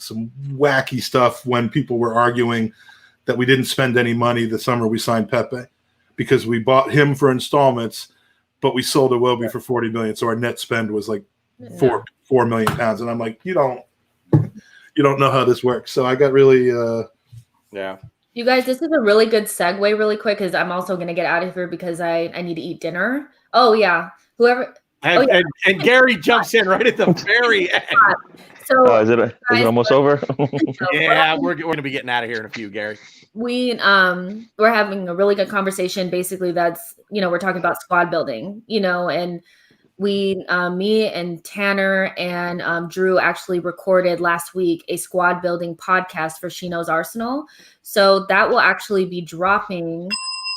wacky stuff when people were arguing that we didn't spend any money the summer we signed Pepe because we bought him for installments, but we sold Iwobi for 40 million. So our net spend was like 4 million pounds. And I'm like, you don't know how this works. So I got really, You guys, this is a really good segue really quick because I'm also going to get out of here because I need to eat dinner. Oh, yeah. And Gary jumps in right at the very end. So is it almost over? Yeah, we're going to be getting out of here in a few, Gary. We're having a really good conversation. Basically, that's, we're talking about squad building, and me and Tanner and Drew actually recorded last week a squad building podcast for She Knows Arsenal. So that will actually be dropping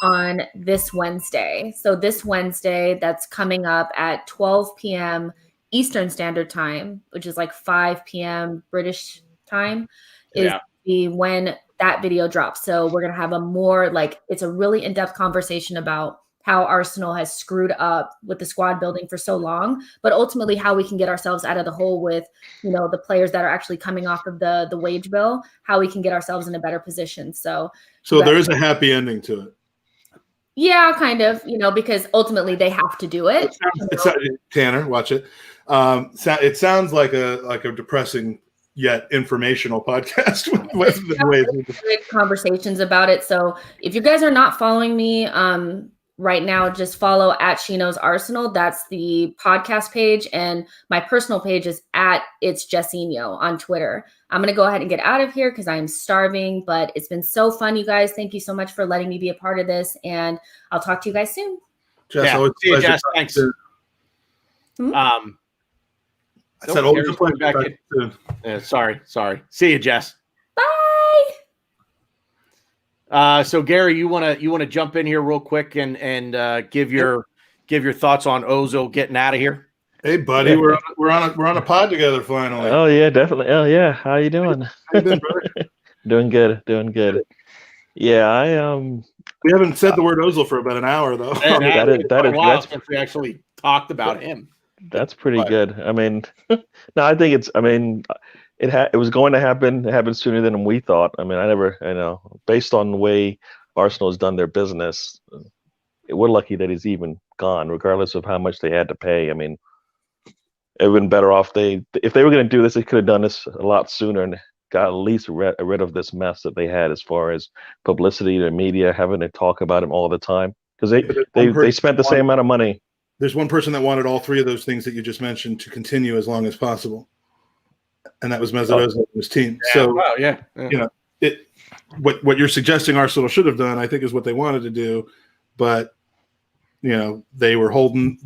on this Wednesday. So this Wednesday, that's coming up at 12 p.m. Eastern Standard Time, which is like 5 p.m. British time, is when that video drops. So we're going to have it's a really in-depth conversation about how Arsenal has screwed up with the squad building for so long, but ultimately how we can get ourselves out of the hole with, the players that are actually coming off of the wage bill, how we can get ourselves in a better position. So there is a happy ending to it. Yeah, kind of, because ultimately they have to do it. Tanner, watch it. It sounds like a depressing yet informational podcast with the way great conversations about it. So if you guys are not following me right now, just follow at She Knows Arsenal. That's the podcast page, and my personal page is at It's Jessinho on Twitter. I'm going to go ahead and get out of here because I'm starving, but it's been so fun, you guys. Thank you so much for letting me be a part of this, and I'll talk to you guys soon. Jess, see you, Jess. Thanks. I said always a pleasure. Sorry. See you, Jess. Bye. So Gary, you wanna jump in here real quick and give your thoughts on Ozil getting out of here? Hey, buddy, we're on a pod together finally. Oh yeah, definitely. Oh yeah, how you doing? How you been, brother? Doing good. Yeah, we haven't said the word Ozil for about an hour though. That's since we actually talked about him. That's pretty good. I mean, no, I think it's. I mean, it was going to happen. It happened sooner than we thought. I mean, based on the way Arsenal has done their business, we're lucky that he's even gone, regardless of how much they had to pay. I mean, it would have been better off if they were going to do this, they could have done this a lot sooner and got at least rid of this mess that they had as far as publicity, the media having to talk about him all the time because they spent the same amount of money. There's one person that wanted all three of those things that you just mentioned to continue as long as possible, and that was Mesut Ozil and his team. Yeah. So, what you're suggesting Arsenal should have done, I think, is what they wanted to do, but they were holding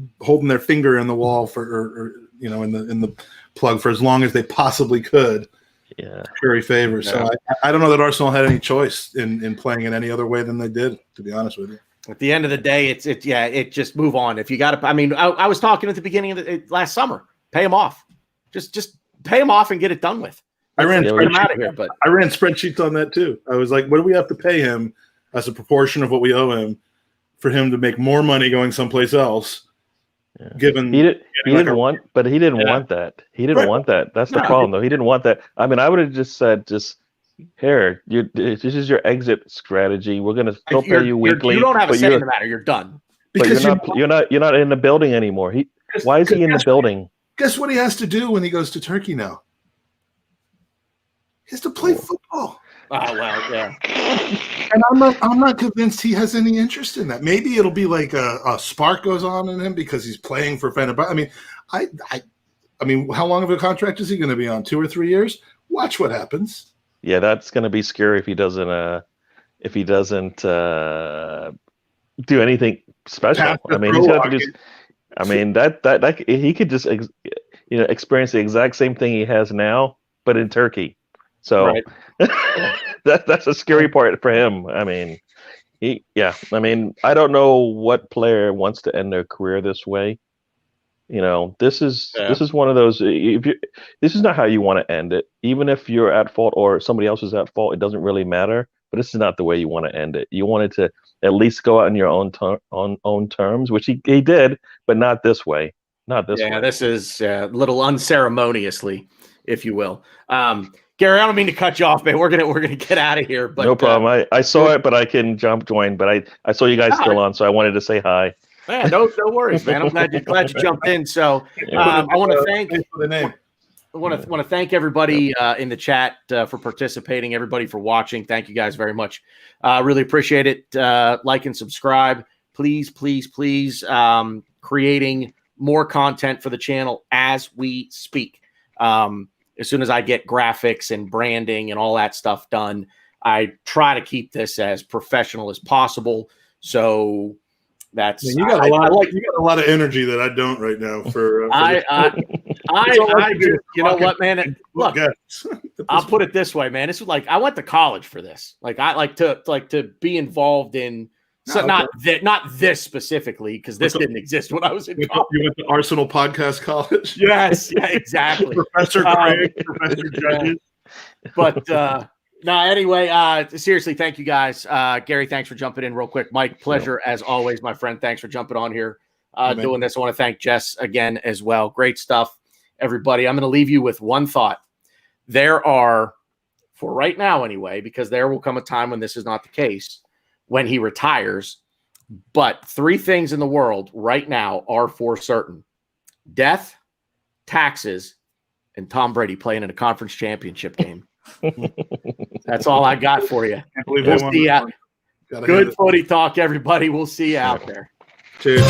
their finger in the wall in the plug for as long as they possibly could. Yeah, curry favor. Yeah. So I don't know that Arsenal had any choice in playing in any other way than they did, to be honest with you. At the end of the day, it just move on. If you got to, I mean, I was talking at the beginning of last summer, pay him off, just pay him off and get it done with. I ran spreadsheets on that too. I was like, what do we have to pay him as a proportion of what we owe him for him to make more money going someplace else? Yeah. Given he didn't want that. He didn't want that. That's the problem, though. He didn't want that. I mean, I would have just said, here, this is your exit strategy. We're gonna still pay you weekly. You don't have a say in the matter. You're done. Because you're not in the building anymore. Why is he in the building? Guess what he has to do when he goes to Turkey now? He has to play football. Well, yeah. And I'm not convinced he has any interest in that. Maybe it'll be like a spark goes on in him because he's playing for Fenerbahce. I mean, I mean, how long of a contract is he going to be on? 2 or 3 years? Watch what happens. Yeah, that's going to be scary if he doesn't do anything special. I mean, he's got to just. I mean, that he could just experience the exact same thing he has now, but in Turkey. So Right. that's a scary part for him. I mean, I mean, I don't know what player wants to end their career this way. This is one of those. This is not how you want to end it. Even if you're at fault or somebody else is at fault, it doesn't really matter. But this is not the way you want to end it. You wanted to at least go out on your own terms, which he did, but not this way. Not this way. Yeah, this is a little unceremoniously, if you will. Gary, I don't mean to cut you off, man. We're gonna get out of here. But no problem. I saw it, but I can join. But I saw you guys still on, so I wanted to say hi. Yeah, no worries, man. I'm glad you jumped in. So I want to thank the name. I want to thank everybody in the chat for participating. Everybody for watching. Thank you guys very much. Really appreciate it. Like and subscribe, please. Creating more content for the channel as we speak. As soon as I get graphics and branding and all that stuff done, I try to keep this as professional as possible. So that's you got a lot of energy that I don't right now. For you know what, man? Look, I'll put it this way, man. This was like I went to college for this. Like I like to be involved in. So not this specifically, because this didn't exist when I was in college. You went to Arsenal Podcast College? Yes, yeah, exactly. Professor Craig, Professor Judges. But no, anyway, seriously, thank you guys. Gary, thanks for jumping in real quick. Mike, pleasure as always, my friend. Thanks for jumping on here, doing this. I want to thank Jess again as well. Great stuff, everybody. I'm going to leave you with one thought. There are, for right now anyway, because there will come a time when this is not the case, when he retires, but 3 things in the world right now are for certain: death, taxes, and Tom Brady playing in a conference championship game. That's all I got for you. We'll see you. Good footy talk, everybody. We'll see you out there. Cheers.